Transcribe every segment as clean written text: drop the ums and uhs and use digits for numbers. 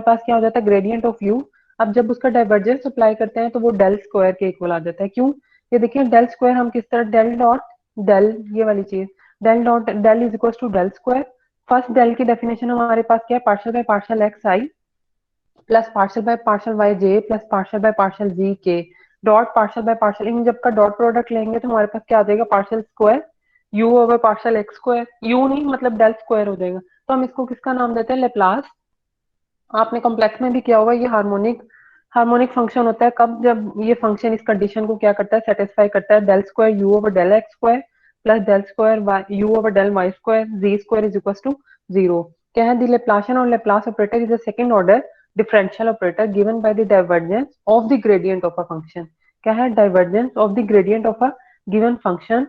पास क्या हो जाता है, ग्रेडियंट ऑफ यू। अब जब उसका डाइवर्जेंस अप्लाई करते हैं तो वो डेल स्क्वायर के इक्वल आ जाता है। क्यों? ये देखिए डेल स्क्वायर हम किस तरह, डेल डॉट डेल, ये वाली चीज, del dot del is equal to del square. First del की डेफिनेशन हमारे पास क्या है, partial by partial x I plus partial by partial y j plus partial by partial z k dot partial by partial, इन जब का dot product लेंगे तो हमारे पास क्या आ जाएगा, partial square u over partial x square, you नहीं मतलब डेल स्क्वायर हो जाएगा। तो हम इसको किसका नाम देते हैं, लेप्लास। आपने कॉम्प्लेक्स में भी किया होगा, ये हार्मोनिक हार्मोनिक फंक्शन होता है कब, जब ये फंक्शन इस कंडीशन को क्या करता है, सेटिस्फाई करता है, del square u over del x square plus del square u over del y square z square is equal to zero. क्या है, द लेप्लासियन और Laplace operator is a second order differential operator given by the divergence of the gradient of a function. क्या है, divergence of the gradient of a given function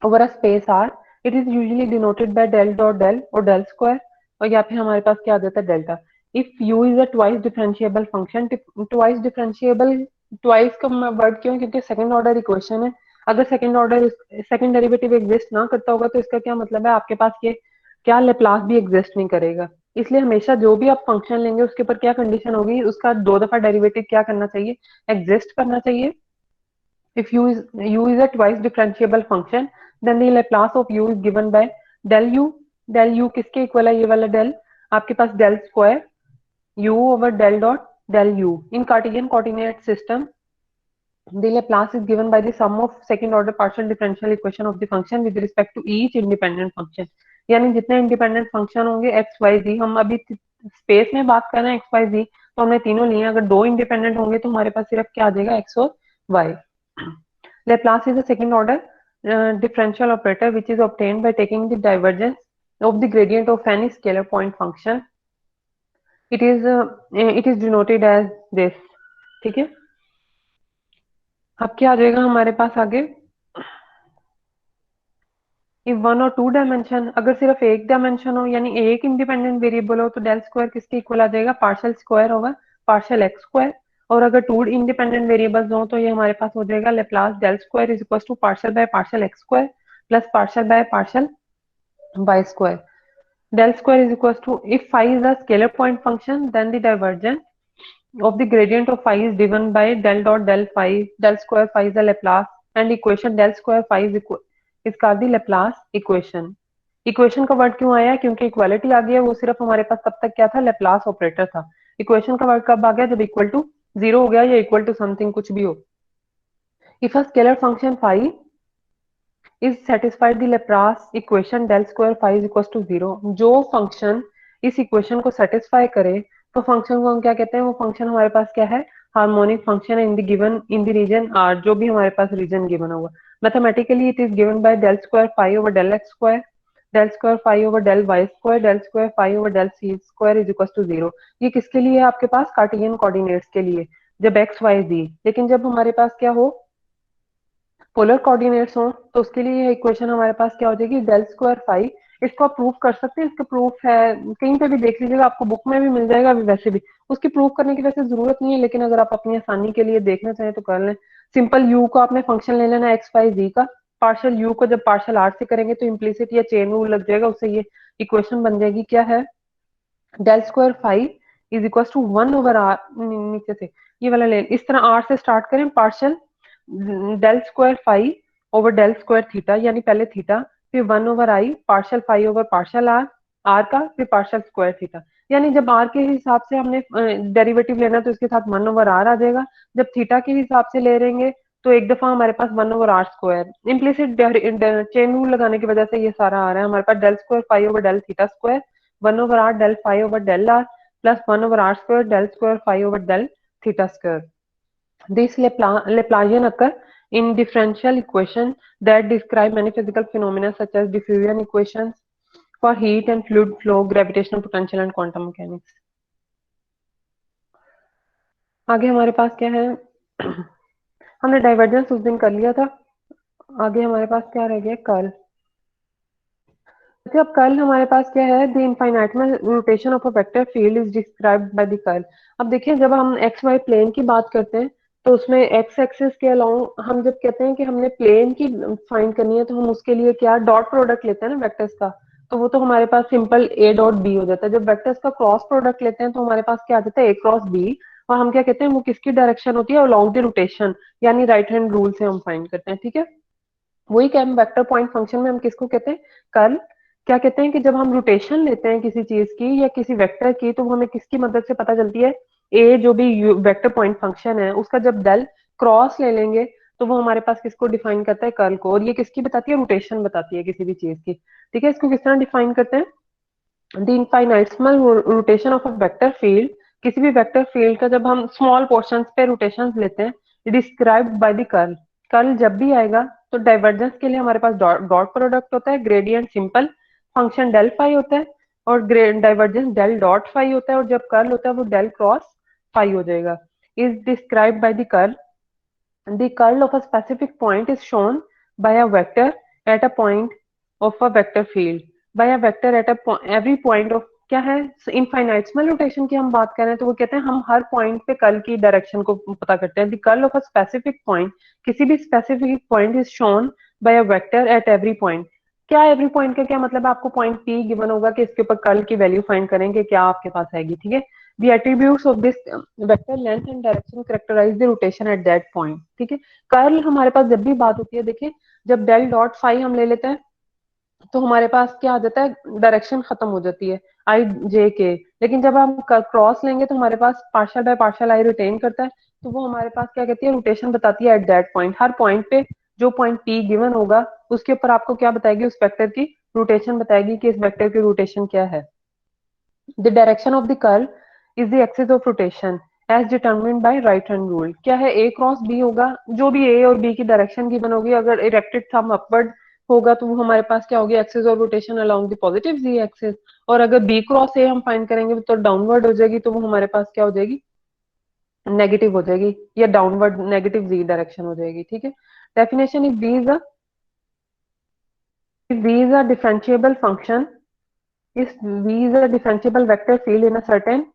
over a space R, it is usually denoted by del dot del और del square, और या फिर हमारे पास क्या आ जाता है, delta. If u is a twice differentiable function, twice differentiable, twice का वर्ड क्यों, क्योंकि सेकंड ऑर्डर इक्वेशन है। अगर सेकंड डेरिवेटिव एग्जिस्ट ना करता होगा तो इसका क्या मतलब है, आपके पास ये क्या लेप्लास भी एग्जिस्ट नहीं करेगा। इसलिए हमेशा जो भी आप फंक्शन लेंगे उसके ऊपर क्या कंडीशन होगी, उसका दो दफा डेरिवेटिव क्या करना चाहिए, एग्जिस्ट करना चाहिए। If u is a twice differentiable function, then the Laplace of u is given by del u. Del u किसके इक्वल है, ये वाला del, आपके पास del square u over del dot del u. In Cartesian coordinate system, the Laplace is given by the sum of second order partial differential equation of the function with respect to each independent function. यानी जितने independent function होंगे x Y जी, हम अभी space में बात कर रहे हैं एक्स वाई जी, तो हमने तीनों लिए। अगर दो इंडिपेंडेंट होंगे तो हमारे पास सिर्फ क्या आ जाएगा, एक्स और Y. Laplace is a second order differential operator which is obtained by taking the divergence of the gradient of any scalar point function. It is denoted as this. ठीक है, अब क्या आ जाएगा हमारे पास आगे, इफ वन और टू डायमेंशन, अगर सिर्फ एक डायमेंशन हो यानी एक इंडिपेंडेंट वेरिएबल हो तो डेल स्क्वायर किसके इक्वल आ जाएगा, पार्शियल स्क्वायर होगा पार्शियल एक्स स्क्वायर। और अगर टू इंडिपेंडेंट वेरिएबल्स हो तो ये हमारे पास हो जाएगा Laplace del square is equal to partial by partial x square plus partial by partial y square. Del square is equals to, if phi is a scalar point function, then the divergence of the gradient of phi is given by del dot del phi, del square phi is a Laplace, and equation del square phi is called the Laplace equation. Equation का word क्यों आया, क्योंकि equality आ गया, वो सिर्फ हमारे पास तब तक क्या था, लेप्लास ऑपरेटर था। इक्वेशन का वर्ड कब आ गया, जब इक्वल टू जीरो हो गया या इक्वल टू समथिंग कुछ भी हो। If a scalar function phi is satisfied the Laplace equation del square phi is equal to zero, जो फंक्शन इस इक्वेशन को सेटिस्फाई करे तो फंक्शन को हम क्या कहते हैं, वो फंक्शन हमारे पास क्या है, harmonic function in the given in the region R, जो भी हमारे पास रीजन गिवन होगा। Mathematically it is given by del square phi over del x square, del square phi over del y square, del square phi over del z square is equal to zero. ये किसके लिए है, आपके पास Cartesian coordinates के लिए, जब x Y जी। लेकिन जब हमारे पास क्या हो, पोलर कोऑर्डिनेट्स हो, तो उसके लिए ये इक्वेशन हमारे पास क्या हो जाएगी, डेल स्क्वायर फाई। इसको आप प्रूफ कर सकते हैं, इसका प्रूफ है कहीं पे भी देख लीजिएगा, आपको बुक में भी मिल जाएगा, अभी वैसे भी उसकी प्रूफ करने की वैसे जरूरत नहीं है, लेकिन अगर आप अपनी आसानी के लिए देखना चाहें तो कर लें। सिंपल यू को आपने फंक्शन ले लेना एक्स वाई जी का, पार्शियल यू को जब पार्शियल आर से करेंगे तो इम्प्लीसिट या चेन रूल लग जाएगा, उससे ये इक्वेशन बन जाएगी, क्या है, del square phi is equal to one over R, नीचे से ये वाला ले, इस तरह आर से स्टार्ट करें, partial del square phi over del square theta, यानी पहले थीटा, फिर one over i partial phi over partial R, R का फिर पार्शियल स्क्वायर थीटा। यानी जब आर के हिसाब से हमने डेरिवेटिव लेना तो इसके साथ वन ओवर आर आ जाएगा, जब थीटा के हिसाब से ले रहेंगे तो एक दफा हमारे पास one over r square, implicit chain rule लगाने की वजह से ये सारा आ रहा है हमारे पास, del square phi over del theta square one over r del phi over del r plus one over r square del square phi over del theta square. These Laplacian occur in differential equations that describe many physical phenomena such as diffusion equations for heat and fluid flow, gravitational potential and quantum mechanics. आगे हमारे पास क्या है, हमने divergence उस दिन कर लिया था, आगे हमारे पास क्या रह गया, कर्ल। अच्छा, अब कर्ल हमारे पास क्या है, the infinitesimal rotation of a vector field is described by the curl. अब देखिए जब हम एक्स वाई प्लेन की बात करते हैं तो उसमें एक्स एक्सिस के अलाउंग हम जब कहते हैं कि हमने प्लेन की फाइंड करनी है तो हम उसके लिए क्या डॉट प्रोडक्ट लेते हैं ना वेक्टर्स का, तो वो तो हमारे पास सिंपल ए डॉट बी हो जाता है। जब वेक्टर्स का क्रॉस प्रोडक्ट लेते हैं तो हमारे पास क्या आ जाता है, ए क्रॉस बी। और हम क्या कहते हैं, वो किसकी डायरेक्शन होती है, अलोंग द रोटेशन, यानी राइट हैंड रूल से हम फाइंड करते हैं। ठीक है, वही क्या, वेक्टर पॉइंट फंक्शन में हम किसको कहते हैं, कर्ल। क्या कहते हैं कि जब हम रोटेशन लेते हैं किसी चीज की या किसी वेक्टर की, तो वो हमें किसकी मदद से पता चलती है, ए जो भी वेक्टर पॉइंट फंक्शन है उसका जब डेल क्रॉस ले लेंगे तो वो हमारे पास किसको डिफाइन करता है, कर्ल को। और ये किसकी बताती है, रोटेशन बताती है किसी भी चीज की। ठीक है, इसको किस तरह डिफाइन करते हैं, the infinitesimal rotation of a vector field. किसी भी वेक्टर फील्ड का जब हम स्मॉल पोर्शंस पे रोटेशंस लेते हैं, described by the curl. Curl जब भी आएगा तो डाइवर्जेंस के लिए हमारे पास डॉट प्रोडक्ट होता है, gradient simple function del phi होता है, और डाइवर्जेंस डेल डॉट फाई होता है, और जब कर्ल होता है वो डेल क्रॉस फाई हो जाएगा। Is described by the curl. The curl of a specific point is shown by a vector at a point of a vector field. By a vector at every point of, क्या है, इनफाइनाइटसिमल rotation की हम बात कर रहे हैं तो वो कहते हैं हम हर पॉइंट पे कर्ल की डायरेक्शन को पता करते हैं। The curl of a specific point, किसी भी specific point is shown by a vector at every point. क्या एवरी पॉइंट का क्या मतलब है, आपको पॉइंट पी गिवन होगा कि इसके ऊपर कर्ल की वैल्यू फाइंड करेंगे, क्या आपके पास आएगी। ठीक है, the attributes of this vector length and direction characterize the rotation at that point। ठीक है, कर्ल हमारे पास जब भी बात होती है, देखिए जब डेल डॉट फाई हम ले लेते हैं तो हमारे पास क्या आ जाता है, डायरेक्शन खत्म हो जाती है आई जे के। लेकिन जब हम क्रॉस लेंगे तो हमारे पास partial by partial i written करता है, तो वो हमारे पास क्या कहती है, रोटेशन बताती है at that point. Her point पे जो पॉइंट पी गिवन होगा उसके ऊपर आपको क्या बताएगी, उस वेक्टर की रोटेशन बताएगी कि इस वेक्टर की रोटेशन क्या है। The direction of the curl is the axis of rotation as determined by right hand rule। क्या है, a क्रॉस b होगा, जो भी a और b की डायरेक्शन गिवन होगी, अगर इरेक्टेड थंब अपवर्ड होगा तो वो हमारे पास क्या होगी, axis of rotation along the positive z axis. और अगर b क्रॉस a हम फाइंड करेंगे तो डाउनवर्ड हो जाएगी, तो वो हमारे पास क्या हो जाएगी, नेगेटिव हो जाएगी, या डाउनवर्ड नेगेटिव z डायरेक्शन हो जाएगी। ठीक है, definition if v is a differentiable function, if v is a differentiable vector field in a certain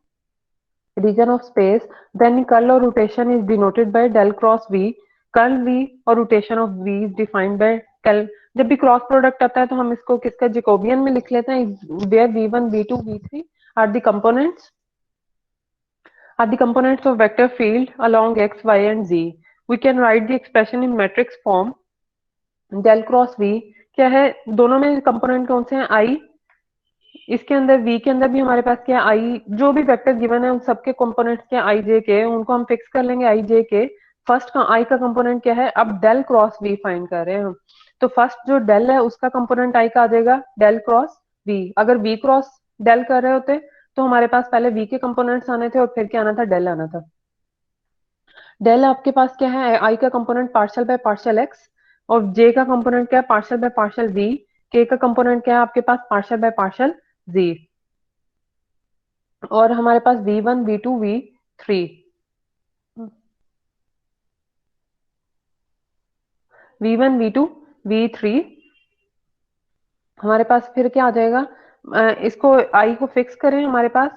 region of space, then curl or rotation is denoted by del cross v। Curl v और rotation of v is defined by del। जब भी cross product आता है तो हम इसको किसका, Jacobian में लिख लेते हैं, where v1 v2 v3 are the components of vector field along x y and z। We can write the expression in matrix form। del cross v क्या है, दोनों में कंपोनेंट कौन से हैं, i। इसके अंदर v के अंदर भी हमारे पास क्या है, आई, जो भी वेक्टर गिवन है उन सबके कंपोनेंट्स क्या आई जे के, उनको हम फिक्स कर लेंगे आई जे के। फर्स्ट का आई का कंपोनेंट क्या है, अब डेल क्रॉस वी फाइंड कर रहे हैं हम, तो फर्स्ट जो डेल है उसका कंपोनेंट आई का आ जाएगा डेल क्रॉस वी। अगर वी क्रॉस डेल कर रहे होते तो हमारे पास पहले वी के कंपोनेंट्स आने थे और फिर क्या आना था, डेल आना था। डेल आपके पास क्या है, आई का component partial by partial x, और जे का कंपोनेंट क्या है, पार्शियल बाय पार्शियल वी। के का कंपोनेंट क्या है आपके पास, पार्शियल बाय पार्शियल जी। और हमारे पास v1 v2 v3, v1 v2 v3 हमारे पास फिर क्या आ जाएगा, इसको i को फिक्स करें, हमारे पास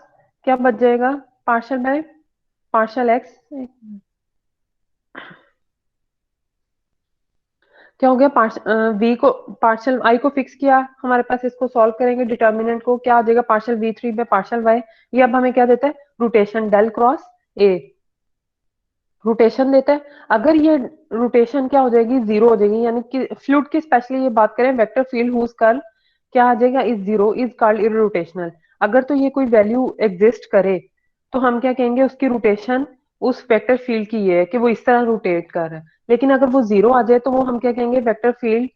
क्या बच जाएगा, पार्शियल बाय पार्शियल एक्स। क्या हो गया, v को पार्शियल i को फिक्स किया, हमारे पास इसको सॉल्व करेंगे डिटर्मिनेंट को, क्या आ जाएगा, partial v3 by partial y। ये अब हमें क्या देता है, rotation del cross a rotation देता है। अगर ये रोटेशन क्या हो जाएगी, जीरो हो जाएगी, यानी कि फ्लूइड की स्पेशली ये बात करें, वेक्टर फील्ड हुज कर्ल क्या आ जाएगा, इज जीरो, इज कॉल्ड इररोटेशनल। अगर तो ये कोई वैल्यू एग्जिस्ट करे तो हम क्या कहेंगे, उसकी रोटेशन उस वेक्टर फील्ड की ये है कि वो इस तरह रोटेट कर रहा है। लेकिन अगर वो जीरो आ जाए तो वो हम क्या कहेंगे, वेक्टर फील्ड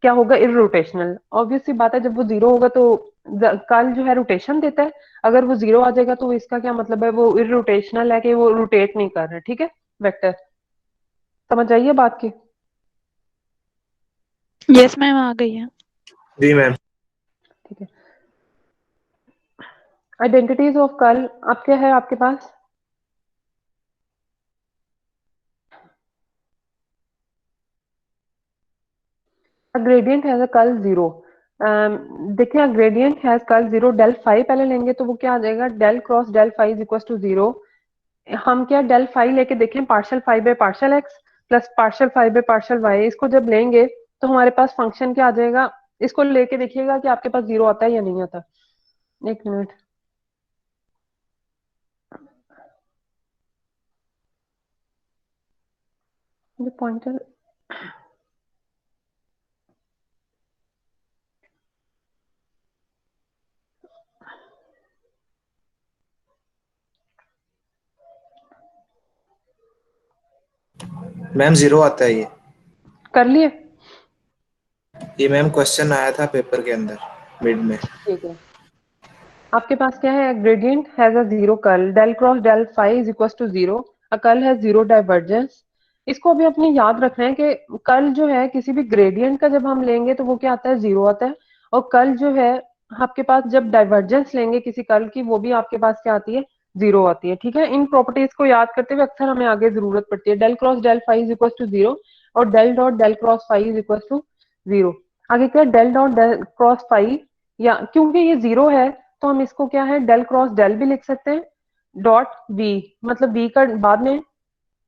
क्या होगा, इररोटेशनल। ऑब्वियस सी बात है, जब वो जीरो होगा तो कर्ल जो है रोटेशन देता है, अगर वो जीरो आ जाएगा तो इसका क्या मतलब है, वो इररोटेशनल है कि वो रोटेट नहीं कर रहा है। ठीक है, वेक्टर, समझ आइए बात की। यस मैम, आ गई है। जी मैम। ठीक है, आइडेंटिटीज ऑफ कर्ल अब क्या है आपके पास, gradient has a curl zero. देखिए, gradient has curl zero, del phi पहले लेंगे तो वो क्या आ जाएगा, del cross del phi is equal to zero. हम क्या डेल फाई लेके देखें, partial phi by partial x plus partial phi by partial y, इसको जब लेंगे तो हमारे पास फंक्शन क्या आ जाएगा, इसको लेके देखिएगा कि आपके पास जीरो आता है या नहीं आता। एक मिनट, मुझे पॉइंटर। मैम जीरो आता है कर लिए? ये मैम क्वेश्चन आया था पेपर के अंदर मिड में। ठीक है, आपके पास क्या है, gradient has a zero curl, del cross del phi is equal to zero, a curl has zero divergence. इसको अभी अपने याद रखना है कि कर्ल जो है किसी भी ग्रेडियंट का जब हम लेंगे तो वो क्या आता है, जीरो आता है। और कर्ल जो है आपके पास जब डाइवर्जेंस लेंगे किसी कर्ल की, वो भी आपके पास क्या आती है, जीरो आती है। ठीक है, इन प्रॉपर्टीज को याद करते हुए अक्सर हमें आगे जरूरत पड़ती है। Del cross del phi is equal to zero और del dot del cross phi is equal to zero. आगे क्या, del dot del cross phi, या क्योंकि ये जीरो है तो हम इसको क्या है, डेल क्रॉस डेल भी लिख सकते हैं, डॉट वी, मतलब वी का बाद में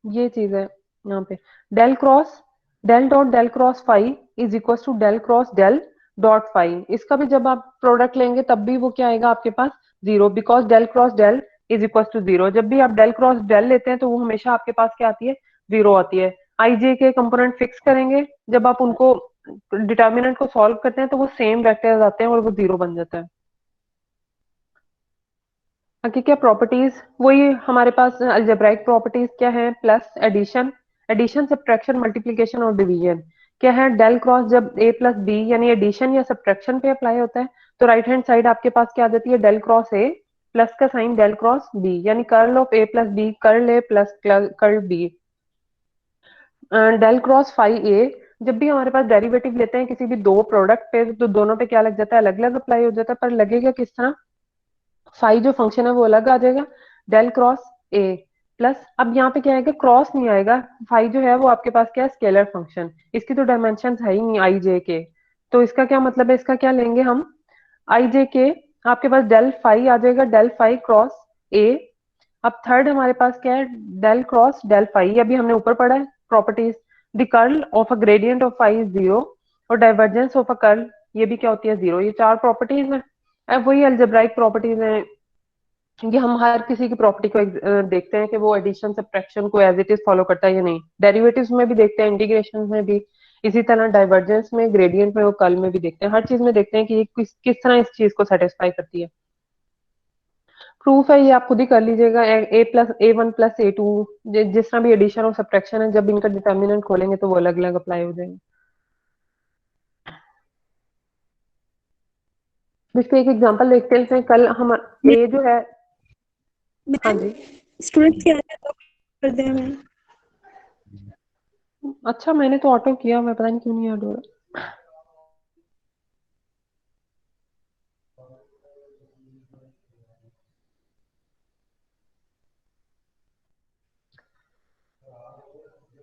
ये चीज है यहाँ पे, del cross del dot del cross phi is equal to del cross del dot phi. इसका भी जब आप प्रोडक्ट लेंगे तब भी वो क्या आएगा आपके पास, zero, because del cross del is equal to zero. जब भी आप डेल क्रॉस डेल लेते हैं तो वो हमेशा आपके पास क्या आती है, जीरो आती है। आई जे के कंपोनेंट फिक्स करेंगे, जब आप उनको डिटर्मिनेंट को सॉल्व करते हैं तो वो सेम वेक्टर्स आते हैं और वो जीरो बन जाता है। बाकी क्या प्रॉपर्टीज, वही हमारे पास अलजेब्राइक प्रॉपर्टीज क्या है, plus addition, addition subtraction multiplication और डिवीजन। क्या है, डेल क्रॉस जब ए प्लस बी यानी एडिशन या सब्ट्रैक्शन पे अप्लाई होता है तो राइट हैंड साइड आपके पास क्या आ जाती है, डेल क्रॉस ए प्लस का साइन डेल क्रॉस बी, यानी curl of A plus B, curl A plus curl B. Del cross phi A, जब भी हमारे पास डेरिवेटिव लेते हैं किसी भी दो प्रोडक्ट पे तो दोनों पे क्या लग जाता है, अलग अलग अप्लाई हो जाता है, पर लगेगा किस तरह, फाई जो फंक्शन है वो अलग आ जाएगा, डेल क्रॉस ए प्लस, अब यहाँ पे क्या आएगा, क्रॉस नहीं आएगा, फाई जो है वो आपके पास क्या है, स्केलर फंक्शन, इसकी तो डायमेंशन है ही नहीं आई जे के, तो इसका क्या मतलब है, इसका क्या लेंगे हम, आई जे के, आपके पास डेल फाई आ जाएगा, डेल फाई क्रॉस ए। अब थर्ड हमारे पास क्या है, डेल क्रॉस डेल फाई, ये अभी हमने ऊपर पढ़ा है properties. The curl of a gradient of phi is zero और डाइवर्जेंस ऑफ अ कर्ल, ये भी क्या होती है, जीरो। ये चार प्रॉपर्टीज है। अब वही अल्जेब्राइक प्रॉपर्टीज है, क्योंकि हम हर किसी की प्रॉपर्टी को देखते हैं कि वो एडिशन सब्ट्रैक्शन को एज इट इज फॉलो करता है या नहीं, डेरिवेटिव्स में भी देखते हैं, इंटीग्रेशन में भी, इसी तरह डाइवर्जेंस में, ग्रेडियंट में और कर्ल में भी देखते हैं, हर चीज में देखते हैं कि ये किस तरह इस चीज को सेटिस्फाई करती है। प्रूफ है ये आप खुद ही कर लीजिएगा, A plus A one plus A two, जिस तरह भी एडिशन और सब्ट्रैक्शन है, जब इनका डिटर्मिनेंट खोलेंगे तो वो अलग अलग अप्लाई हो जाएंगे। इस पे एक एग्जांपल देखते हैं, कल हम ए जो है, हाँ मैम जी, स्टूडेंट्स के आगे तो कर दें मैम। अच्छा मैंने तो ऑटो किया, मैं पता नहीं क्यों नहीं ऐड हो रहा।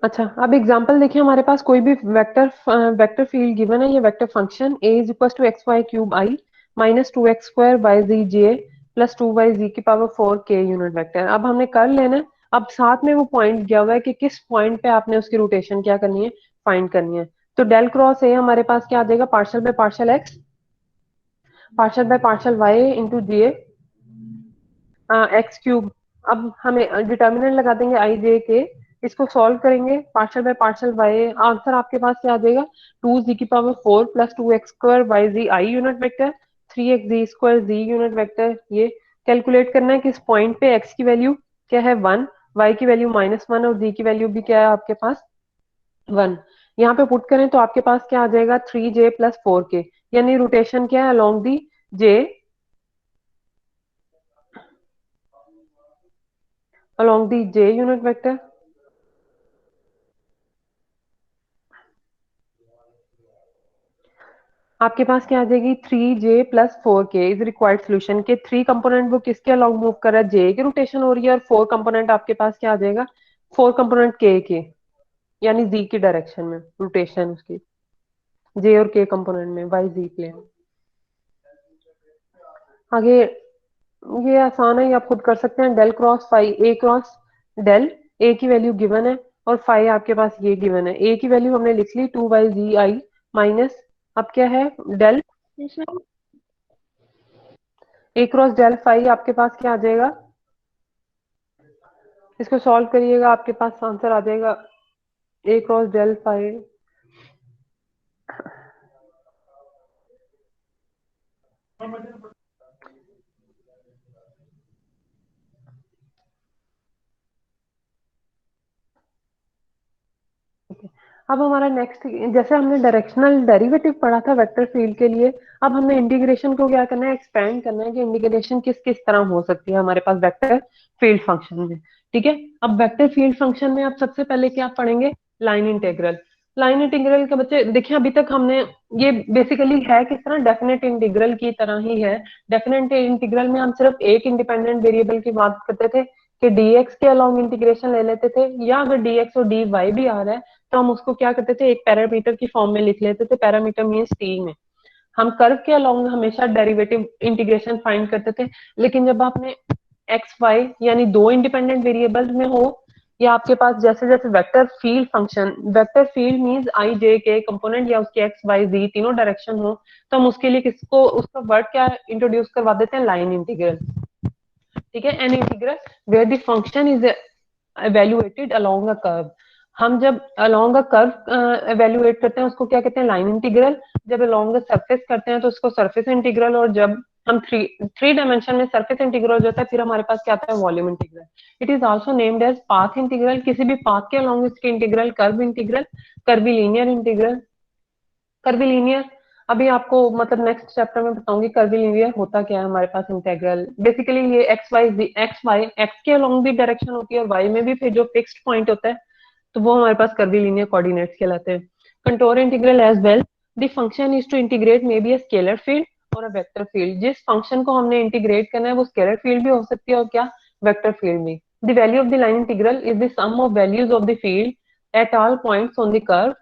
अच्छा, अब एग्जांपल देखिए, हमारे पास कोई भी वेक्टर वेक्टर फील्ड गिवन है, ये vector function a is equal to x y cube i minus two x square y z j plus two y z की power four k unit vector. अब हमने कर लेना है, अब साथ में वो पॉइंट दिया हुआ है कि किस पॉइंट पे आपने उसकी रोटेशन क्या करनी है, फाइंड करनी है। तो डेल क्रॉस ए हमारे पास क्या आ जाएगा, partial by partial x, partial by partial y into z x cube. अब हमें डिटर्मिनेंट लगा देंगे आई जे के, इसको सॉल्व करेंगे, partial by partial y, answer आपके पास क्या आ जाएगा, टू जी की power four plus two x square y z i unit vector, three x z square z unit vector. ये कैलकुलेट करना है कि इस पॉइंट पे एक्स की वैल्यू क्या है, वन, वाई की वैल्यू माइनस वन और जी की वैल्यू भी क्या है आपके पास, वन। यहाँ पे पुट करें तो आपके पास क्या आ जाएगा, थ्री जे प्लस फोर के, यानी रोटेशन क्या है, along the J, along the j unit vector। आपके पास क्या आ जाएगी, थ्री जे प्लस फोर के इज रिक्वायर्ड सोल्यूशन के थ्री कंपोनेंट, वो किसके अलोंग मूव कर रहा है, जे की रोटेशन हो रही है, और फोर कंपोनेंट आपके पास क्या आ जाएगा, फोर कंपोनेंट के यानी जी की डायरेक्शन में रोटेशन उसकी, जे और के कंपोनेंट में वाई जी प्लेन। आगे ये आसान है, ये आप खुद कर सकते हैं, डेल क्रॉस फाई ए क्रॉस डेल, ए की वैल्यू गिवन है और फाई आपके पास ये गिवन है, ए की वैल्यू हमने लिख ली two y z i minus अब क्या है del Yes, ma'am. A cross del phi आपके पास क्या आ जाएगा, इसको सॉल्व करिएगा आपके पास आंसर आ जाएगा ए क्रॉस डेल फाई। अब हमारा नेक्स्ट, जैसे हमने डायरेक्शनल डेरिवेटिव पढ़ा था वेक्टर फील्ड के लिए, अब हमें इंटीग्रेशन को क्या करना है, एक्सपेंड करना है कि इंटीग्रेशन किस किस तरह हो सकती है हमारे पास वेक्टर फील्ड फंक्शन में। ठीक है, अब वेक्टर फील्ड फंक्शन में आप सबसे पहले क्या पढ़ेंगे, लाइन इंटीग्रल। लाइन इंटीग्रल के बच्चे देखिए, अभी तक हमने ये बेसिकली है किस तरह, डेफिनेट इंटीग्रल की तरह ही है। डेफिनेट इंटीग्रल में हम सिर्फ एक इंडिपेंडेंट वेरिएबल की बात करते थे कि dx के अलोंग इंटीग्रेशन ले लेते थे, या अगर dx और dy भी आ रहा है तो हम उसको क्या करते थे, एक पैरामीटर की फॉर्म में लिख लेते थे, पैरामीटर मीन्स टी में। हम कर्व के अलोंग हमेशा डेरिवेटिव इंटीग्रेशन फाइंड करते थे। लेकिन जब आपने एक्स वाई यानी दो इंडिपेंडेंट वेरिएबल्स में हो, या आपके पास जैसे जैसे vector field function, vector field means i j k component या उसके एक्स वाई जी तीनों डायरेक्शन हो, तो हम उसके लिए किसको, उसका वर्ड क्या इंट्रोड्यूस करवा देते हैं, लाइन इंटीग्रल। ठीक है, an integral where the function is evaluated along a curve। हम जब along a curve evaluate करते हैं उसको क्या कहते हैं, लाइन इंटीग्रल। जब along a surface करते हैं तो उसको सरफेस इंटीग्रल। और जब हम थ्री डायमेंशन में सरफेस इंटीग्रल हो जाता है, फिर हमारे पास क्या आता है, volume integral. It is also named as path integral, किसी भी पाथ के along इसके integral, curve integral, curvilinear integral, curvilinear. अभी आपको मतलब नेक्स्ट चैप्टर में बताऊंगी कर्विलीनियर होता क्या है हमारे पास इंटीग्रल। बेसिकली ये एक्स वाई एक्स के अलोंग भी डायरेक्शन होती है और वाई में भी, फिर जो फिक्स्ड पॉइंट होता है तो वो हमारे पास कर्विलीनियर कोऑर्डिनेट्स कहलाते हैं। Contour integral as well, the function is to integrate may be a scalar field और अ वेक्टर फील्ड। जिस फंक्शन को हमने इंटीग्रेट करना है वो स्केलर फील्ड भी हो सकती है और क्या, वेक्टर फील्ड भी। The value of the line integral is the sum of values of the field at all points on the curve.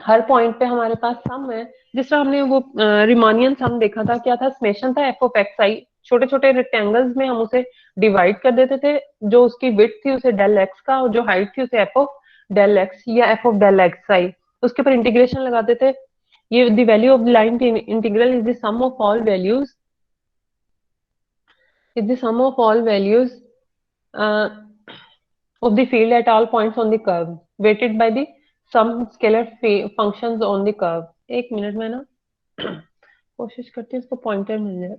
हर पॉइंट पे हमारे पास सम है। जिस तरह हमने वो रिमानियन सम देखा था, क्या था, समेशन था एफ ऑफ एक्स आई, छोटे छोटे रेक्टेंगल्स में हम उसे डिवाइड कर देते थे। जो उसकी विड्थ थी उसे डेल एक्स का, और जो हाइट थी उसे एफ ऑफ डेल एक्स या f of del x i, उसके ऊपर इंटीग्रेशन लगाते थे। ये the value of the line integral is the sum of all values, is the sum of all values of the field at all points on the curve weighted by the some scalar functions on the curve। एक minute में ना कोशिश करती हूँ इसको pointer मिल जाए।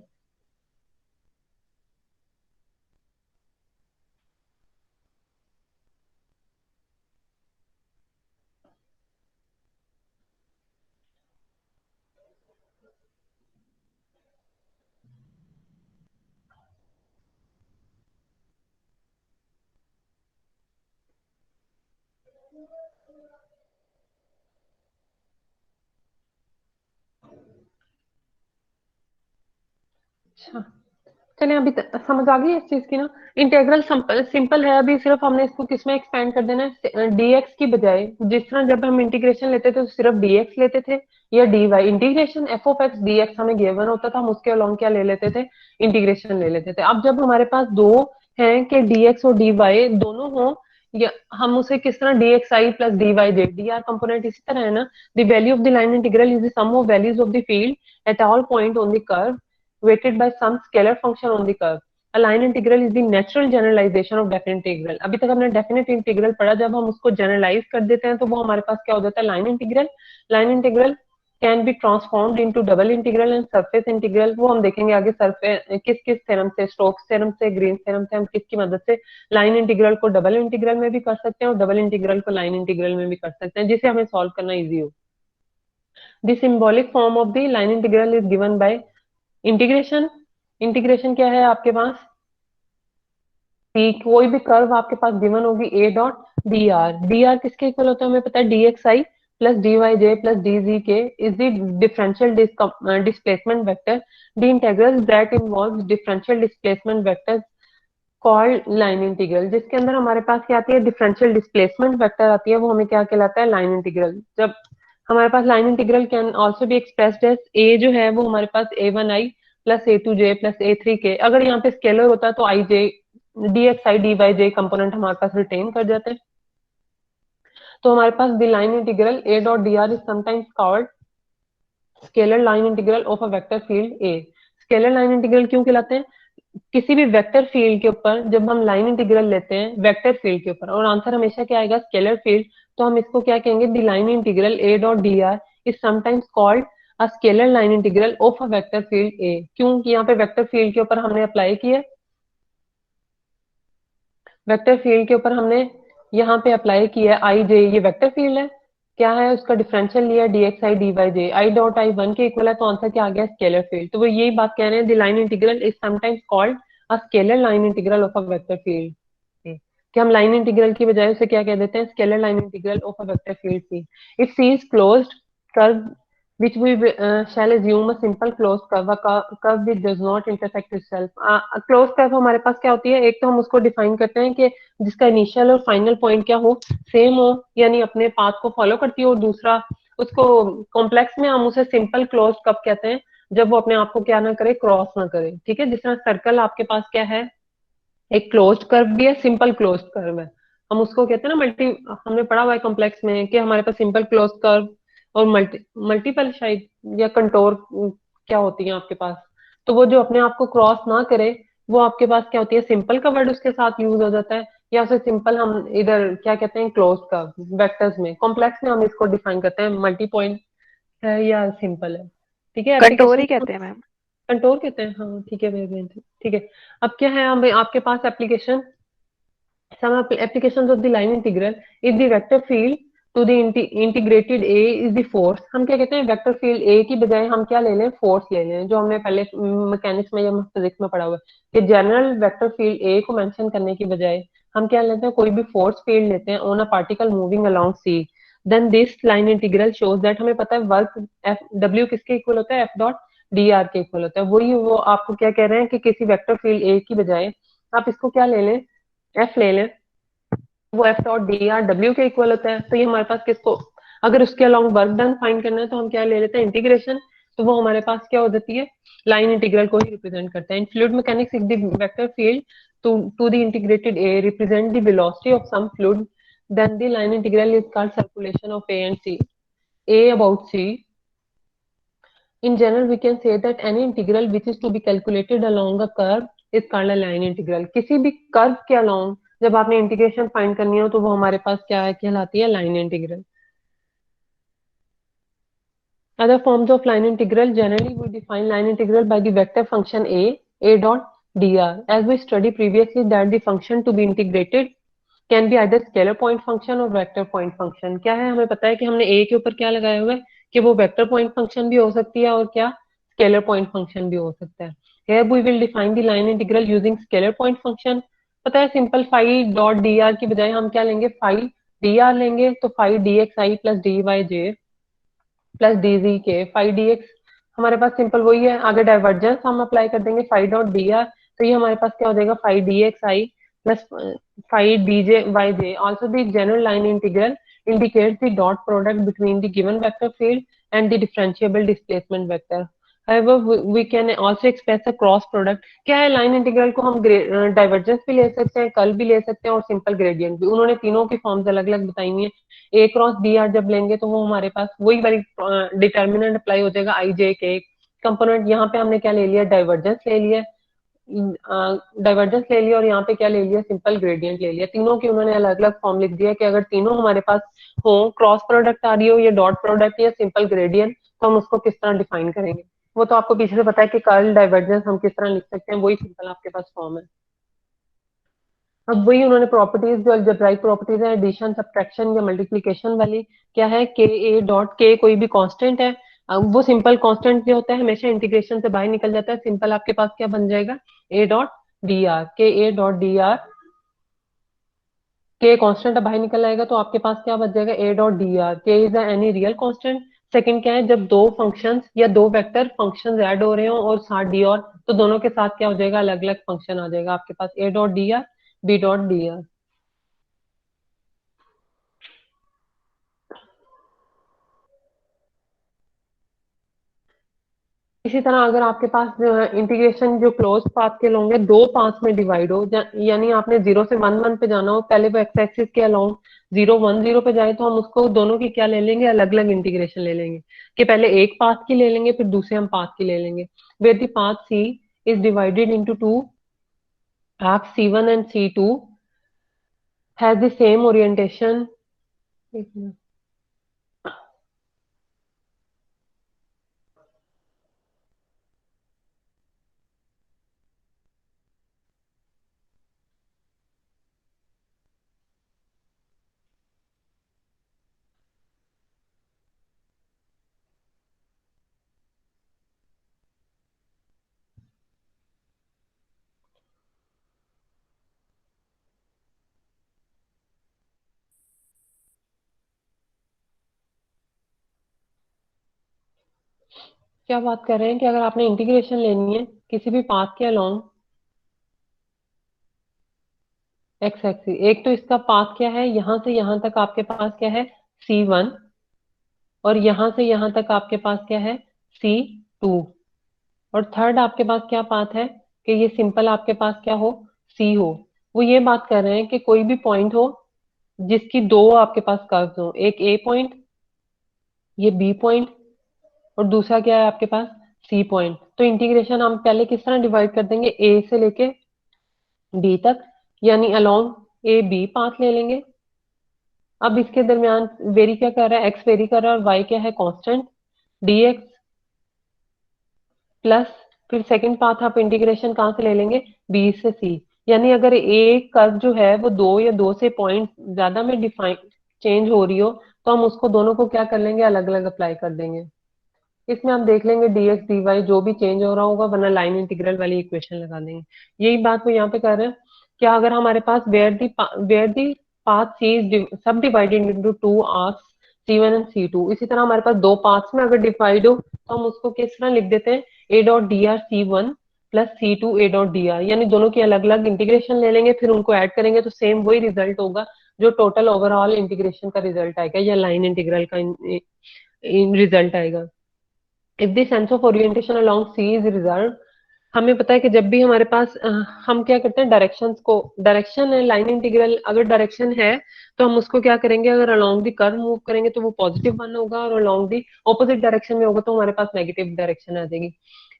अच्छा, चलिए अभी समझ आ गई इस चीज की ना। इंटीग्रल सिंपल है, अभी सिर्फ हमने इसको किसमें एक्सपेंड कर देना है, डीएक्स की बजाय। जिस तरह जब हम इंटीग्रेशन लेते थे तो सिर्फ डीएक्स लेते थे, या d y integration f of x d x हमें गिवन होता था, हम उसके अलोंग क्या ले लेते थे, इंटीग्रेशन ले लेते थे। अब जब हमारे पास दो हैं कि डीएक्स और डी वाई दोनों हो, या हम उसे किस तरह डी एक्स आई plus d y z, d r component इसी तरह है ना। The value of the line integral is the sum of values of the field at all point on the curve weighted by some scalar function on the curve। A line integral is the natural generalization of definite integral। अभी तक हमने definite integral पढ़ा, जब हम उसको generalise कर देते हैं तो वो हमारे पास क्या हो जाता है, line integral. Line integral can be transformed into double integral and surface integral. वो हम देखेंगे आगे, सरफेस किस किस थ्योरम से, स्टोक्स थ्योरम से, ग्रीन थ्योरम से, हम किसकी मदद से लाइन इंटीग्रल को डबल इंटीग्रल में भी कर सकते हैं और डबल इंटीग्रल को लाइन इंटीग्रल में भी कर सकते हैं, जिसे हमें सॉल्व करना इजी हो। The symbolic form of the line integral is given bye integration. Integration क्या है आपके पास, कोई भी कर्व आपके पास गिवन होगी ए dot D R. D R किसके इक्वल होता है हमें पता है, डी एक्स आई plus d y j plus D G के is the differential displacement vector. The integral that involve differential displacement vector called line integral. जिसके अंदर हमारे पास क्या आती है, डिफरेंशियल डिस्प्लेसमेंट वेक्टर आती है, वो हमें क्या कहलाता है, लाइन इंटीग्रल। जब हमारे पास line integral can also be expressed as A, जो है वो हमारे पास A one i plus A two j plus A three k. अगर यहाँ पे स्केलर होता तो i j d x i d y j component हमारे पास रिटेन कर जाते हैं। तो हमारे पास the line integral A dot D r is sometimes called scalar line integral of a vector field A. Scalar line integral क्यों कहलाते हैं? किसी भी वेक्टर फील्ड के ऊपर जब हम लाइन इंटीग्रल लेते हैं वेक्टर फील्ड के ऊपर, और आंसर हमेशा क्या आएगा? स्केलर फील्ड, तो हम इसको क्या कहेंगे? The line integral A dot D r is sometimes called a scalar line integral of a vector field A. क्योंकि यहाँ पे वेक्टर फील्ड के ऊपर हमने अप्लाई किया, वेक्टर फील्ड के ऊपर हमने यहाँ पे अप्लाई किया आई जे, ये वेक्टर फील्ड है, क्या है उसका डिफरेंशियल लिया d x i d y j, i dot i one के इक्वल है, तो आंसर क्या आ गया? Scalar field. तो वो यही बात कह रहे हैं, the line integral is sometimes called a scalar line integral of a vector field, कि हम लाइन इंटीग्रल की बजाय उसे क्या कह देते हैं? Scalar line integral of a vector field C. If C is closed curve which we shall assume a simple closed curve, a curve which does not intersect itself. Close curve हमारे पास क्या होती है? एक तो हम उसको डिफाइन करते हैं कि जिसका इनिशियल और फाइनल पॉइंट क्या हो? सेम हो, यानी अपने पाथ को फॉलो करती हो। और दूसरा, उसको कॉम्प्लेक्स में हम उसे सिंपल क्लोज कब कहते हैं? जब वो अपने आप को क्या ना करे? क्रॉस ना करे। ठीक है, जिस तरह सर्कल आपके पास क्या है? एक क्लोज्ड कर्व भी है, सिंपल क्लोज्ड कर्व है, हम उसको कहते हैं ना मल्टी, हमने पढ़ा हुआ है कॉम्प्लेक्स में कि हमारे पास सिंपल क्लोज्ड कर्व और मल्टीपल शायद, या कंटोर क्या होती है आपके पास, तो वो जो अपने आप को क्रॉस ना करे, वो आपके पास क्या होती है? सिंपल का वर्ड उसके साथ यूज हो जाता है, या उसे सिंपल हम इधर क्या कहते हैं? क्लोज्ड कर्व वेक्टर्स में, कॉम्प्लेक्स में हम इसको डिफाइन करते हैं मल्टी पॉइंट है या सिंपल है। ठीक है, कंटोर एप्लीकेशन ही कहते हैं मैम। कंटोर कहते हैं, हाँ ठीक है वेव लेंथ। ठीक है, अब क्या है? अब आपके पास application, some applications of the line integral, if the vector field to the integrated A is the force, हम क्या कहते हैं? वेक्टर फील्ड A की बजाय हम क्या ले लें? फोर्स ले लें, जो हमने पहले मैकेनिक्स में या फिजिक्स में पढ़ा हुआ है कि जनरल वेक्टर फील्ड A को मेंशन करने की बजाय हम क्या लेते हैं? कोई भी फोर्स फील्ड लेते हैं on a particle moving along C, then this line integral shows that, हमें पता है वर्क एफ डब्ल्यू किसके इक्वल होता है? एफ डॉट डी आर के इक्वल होता है। वही वो आपको क्या कह रहे हैं कि किसी वेक्टर फील्ड A की बजाय आप इसको क्या ले लें? एफ ले लें, वो F dot D R W के इक्वल होता है। तो ये हमारे पास किसको, अगर उसके अलोंग वर्क डन फाइंड करना है तो हम क्या ले लेते हैं? इंटीग्रेशन, तो वो हमारे पास क्या हो जाती है? लाइन इंटीग्रल को ही रिप्रेजेंट करता है। In fluid mechanics if the vector field to the integrated a represent the velocity of some fluid, then the line integral is called circulation of A and C. A about C. In general, we can say that any integral which is to be calculated along a curve is called a line integral. किसी भी curve के along जब आपने integration find करनी हो तो वो हमारे पास क्या है? कहलाती है line integral. Other forms of line integral, generally we define line integral by the vector function a dot dr. As we studied previously that the function to be integrated can be either scalar point function और vector point function. क्या है? हमें पता है कि हमने ए के ऊपर क्या लगाया हुआ है कि वो वेक्टर पॉइंट फंक्शन भी हो सकती है और क्या स्केलर पॉइंट फंक्शन भी हो सकता है। Here we will define the line integral using scalar point function। पता है simple phi dot D R की बजाय हम क्या लेंगे? फाई डी आर लेंगे, तो फाई डी एक्स आई plus d y j plus D G के, फाई डी एक्स हमारे पास सिंपल वही है। आगे डाइवर्जेंस हम अप्लाई कर देंगे फाई डॉट डी आर, तो ये हमारे पास क्या हो जाएगा? Phi D x I plus phi D J Y J. Also the general line integral indicates the dot product between the given vector field and the differentiable displacement vector. However, we can also express a cross product। क्या है? Line integral को हम divergence भी ले सकते हैं, curl भी ले सकते हैं और सिंपल ग्रेडियंट भी। उन्होंने तीनों की फॉर्म्स अलग अलग बताई हुई है। ए क्रॉस बी आर जब लेंगे तो वो हमारे पास वही वाली डिटर्मिनेंट अप्लाई हो जाएगा आई जे के कंपोनेंट। यहाँ पे हमने क्या ले लिया? डाइवर्जेंस ले लिया, डाइवर्जेंस ले लिया, और यहाँ पे क्या ले लिया? सिंपल ग्रेडियंट ले लिया। तीनों की उन्होंने अलग अलग फॉर्म लिख दिया कि अगर तीनों हमारे पास हो, क्रॉस प्रोडक्ट आ रही हो, या डॉट प्रोडक्ट या सिंपल ग्रेडियंट, तो हम उसको किस तरह डिफाइन करेंगे। वो तो आपको पीछे से पता है कि कर्ल डाइवर्जेंस हम किस तरह लिख सकते हैं, वही सिंपल आपके पास फॉर्म है। अब वही उन्होंने प्रॉपर्टीज जो अलजेब्राइक प्रॉपर्टीज है, एडिशन सब्ट्रैक्शन या मल्टीप्लिकेशन वाली, क्या है? के ए डॉट के कोई भी कांस्टेंट है, वो सिंपल कांस्टेंट जो होता है हमेशा इंटीग्रेशन से बाहर निकल जाता है। सिंपल आपके पास क्या बन जाएगा? ए डॉट डी आर, के ए डॉट डी आर, के कांस्टेंट बाहर निकल आएगा तो आपके पास क्या बच जाएगा? ए डॉट डी आर, के is any real constant. Second क्या है? जब दो फंक्शंस या दो वेक्टर फंक्शंस ऐड हो रहे हो और साथ डी और, तो दोनों के साथ क्या हो जाएगा? अलग अलग फंक्शन आ जाएगा आपके पास, A dot D r, B dot D r. इसी तरह अगर आपके पास इंटीग्रेशन जो क्लोज पाथ के अलोंग है, दो पाथ में डिवाइड हो, यानी आपने 0 से 1 1 पे जाना हो, पहले वो एक्स एक्सिस के अलोंग 0 1 0 पे जाए, तो हम उसको दोनों की क्या ले लेंगे, अलग अलग इंटीग्रेशन ले लेंगे, कि पहले एक पाथ की ले लेंगे फिर दूसरे हम पाथ की ले लेंगे। Where the path C is divided into two paths C1 and C2 has the same orientation। एक मिनट। क्या बात कर रहे हैं कि अगर आपने इंटीग्रेशन लेनी है किसी भी पाथ के अलोंग एक्स एक्सिस, एक तो इसका पाथ क्या है, यहां से यहां तक आपके पास क्या है C1, और यहां से यहां तक आपके पास क्या है C2, और थर्ड आपके पास क्या पाथ है कि ये सिंपल आपके पास क्या हो, C हो। वो ये बात कर रहे हैं कि कोई भी पॉइंट हो जिसकी दो आपके पास कर्व्स हो, एक ए पॉइंट, ये बी पॉइंट, और दूसरा क्या है आपके पास सी पॉइंट। तो इंटीग्रेशन हम पहले किस तरह डिवाइड कर देंगे, ए से लेके डी तक, यानी अलोंग ए बी पाथ ले लेंगे। अब इसके दरमियान वेरी क्या कर रहा है, एक्स वेरी कर रहा है और वाई क्या है कांस्टेंट, dx प्लस, फिर सेकंड पाथ आप इंटीग्रेशन कहाँ से ले लेंगे, बी से सी। यानी अगर एक कर्व जो है वो दो या दो से पॉइंट ज्यादा में डिफाइन चेंज हो रही हो, तो हम उसको दोनों को क्या कर लेंगे, अलग अलग अप्लाई कर देंगे। इसमें आप देख लेंगे dx dy जो भी चेंज हो रहा होगा, वरना लाइन इंटीग्रल वाली इक्वेशन लगा देंगे। यही बात वो यहाँ पे कर रहे हैं। क्या अगर हमारे पास where the path C is subdivided into into टू आर्क्स C1 एंड C2, इसी तरह हमारे पास दो पाथ्स में अगर डिवाइड हो तो हम उसको किस तरह लिख देते हैं, a dot D R C1 plus C2 a dot D R, यानी दोनों की अलग अलग इंटीग्रेशन ले लेंगे, फिर उनको ऐड करेंगे तो सेम वही रिजल्ट होगा जो टोटल ओवरऑल इंटीग्रेशन का रिजल्ट आएगा या लाइन इंटीग्रल का रिजल्ट आएगा। If the sense of orientation along C is reserve, हमें पता है कि जब भी हमारे पास हम क्या करते हैं, डायरेक्शंस को, डायरेक्शन है लाइन इंटीग्रल, अगर डायरेक्शन है तो हम उसको क्या करेंगे, अगर अलोंग द कर्व मूव करेंगे तो वो पॉजिटिव वन होगा, और अलोंग द ऑपोजिट डायरेक्शन में होगा तो हमारे पास नेगेटिव डायरेक्शन आ जाएगी।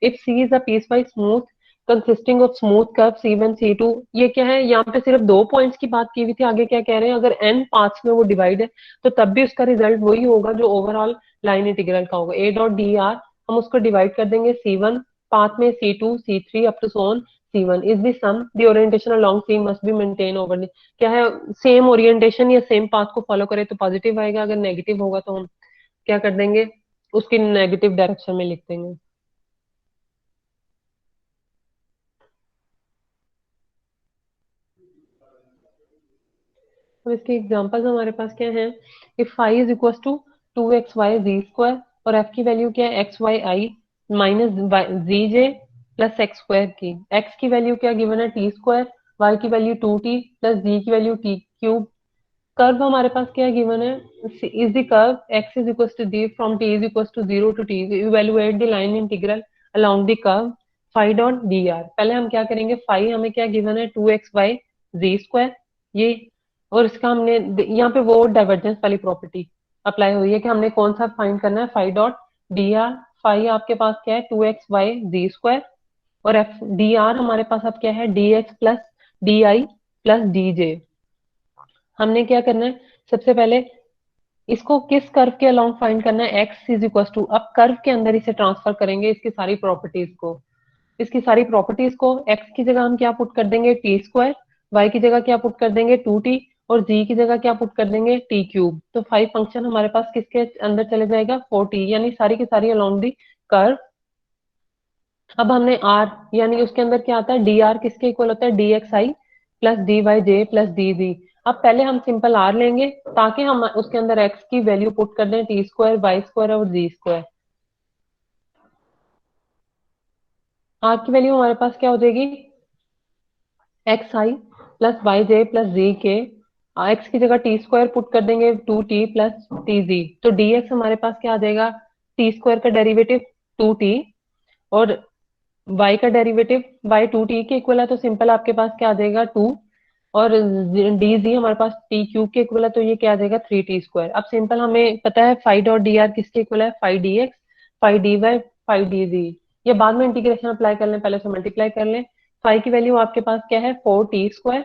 If C is a piecewise smooth consisting of smooth curve C1 C2, ये क्या है, यहाँ पे सिर्फ दो पॉइंट्स की बात की हुई थी, आगे क्या कह रहे हैं, अगर n पार्ट्स में वो डिवाइड है तो तब भी उसका रिजल्ट वही होगा जो ओवरऑल लाइन इंटीग्रल का होगा, a डॉट डी आर, हम उसको डिवाइड कर देंगे C1 path में C2 C3 up to so on C1 is the sum, the orientation along C must be maintained over the, क्या है, सेम ओरिएंटेशन या सेम पाथ को फॉलो करे तो पॉजिटिव आएगा, अगर नेगेटिव होगा तो हम क्या कर देंगे, उसकी नेगेटिव डायरेक्शन में लिख देंगे। अब इसके एग्जांपल्स हमारे पास क्या है, if phi is equal to 2xy z² और f की वैल्यू क्या है, xyi minus zj plus x square की, x की वैल्यू क्या गिवन है t², y की वैल्यू 2t प्लस z की वैल्यू t³। कर्व हमारे पास क्या गिवन है, is the curve x is equal to d from t is equal to 0 to t, evaluate the line integral along the curve phi dot D R. पहले हम क्या करेंगे, phi हमें क्या गिवन है 2xy z², ये, और इसका हमने यहाँ पे वो डाइवर्जेंस वाली प्रॉपर्टी अप्लाई हुई है कि हमने कौन सा फाइंड करना है, phi dot D R. Phi आपके पास क्या है 2xy z², और एफ डी आर हमारे पास अब क्या है, dx plus D I plus D J. हमने क्या करना है, सबसे पहले इसको किस कर्व के अलोंग फाइंड करना है, x इज इक्वल टू, अब कर्व के अंदर इसे ट्रांसफर करेंगे इसकी सारी प्रॉपर्टीज को, इसकी सारी प्रॉपर्टीज को, x की जगह हम क्या पुट कर देंगे t², y की जगह क्या पुट कर देंगे 2t, और z की जगह क्या पुट कर देंगे t³। तो 5 फंक्शन हमारे पास किसके अंदर चले जाएगा, 4t, यानी सारी की सारी अलोंग दी कर्व। अब हमने r, यानी उसके अंदर क्या आता है, dr किसके इक्वल होता है, dxi plus dyj plus dz। अब पहले हम सिंपल r लेंगे ताकि हम उसके अंदर x की वैल्यू पुट कर दें, t² y² और z²। r की वैल्यू हमारे पास क्या हो जाएगी, xi plus yj plus zk, x की जगह t² पुट कर देंगे 2t प्लस tz, तो dx हमारे पास क्या आ जाएगा, t² का डेरिवेटिव 2t और y का डेरिवेटिव y 2t के इक्वल है, तो सिंपल आपके पास क्या आ जाएगा 2, और डी जी हमारे पास टी क्यूब के इक्वल है, तो ये क्या आ जाएगा 3t²। अब सिंपल हमें पता है फाई डॉट डी आर किसके इक्वल है, phi D X, phi D Y, phi D Z. ये बाद में इंटीग्रेशन अप्लाई कर लें, पहले से मल्टीप्लाई कर लें। फाई की वैल्यू आपके पास क्या है 4t²,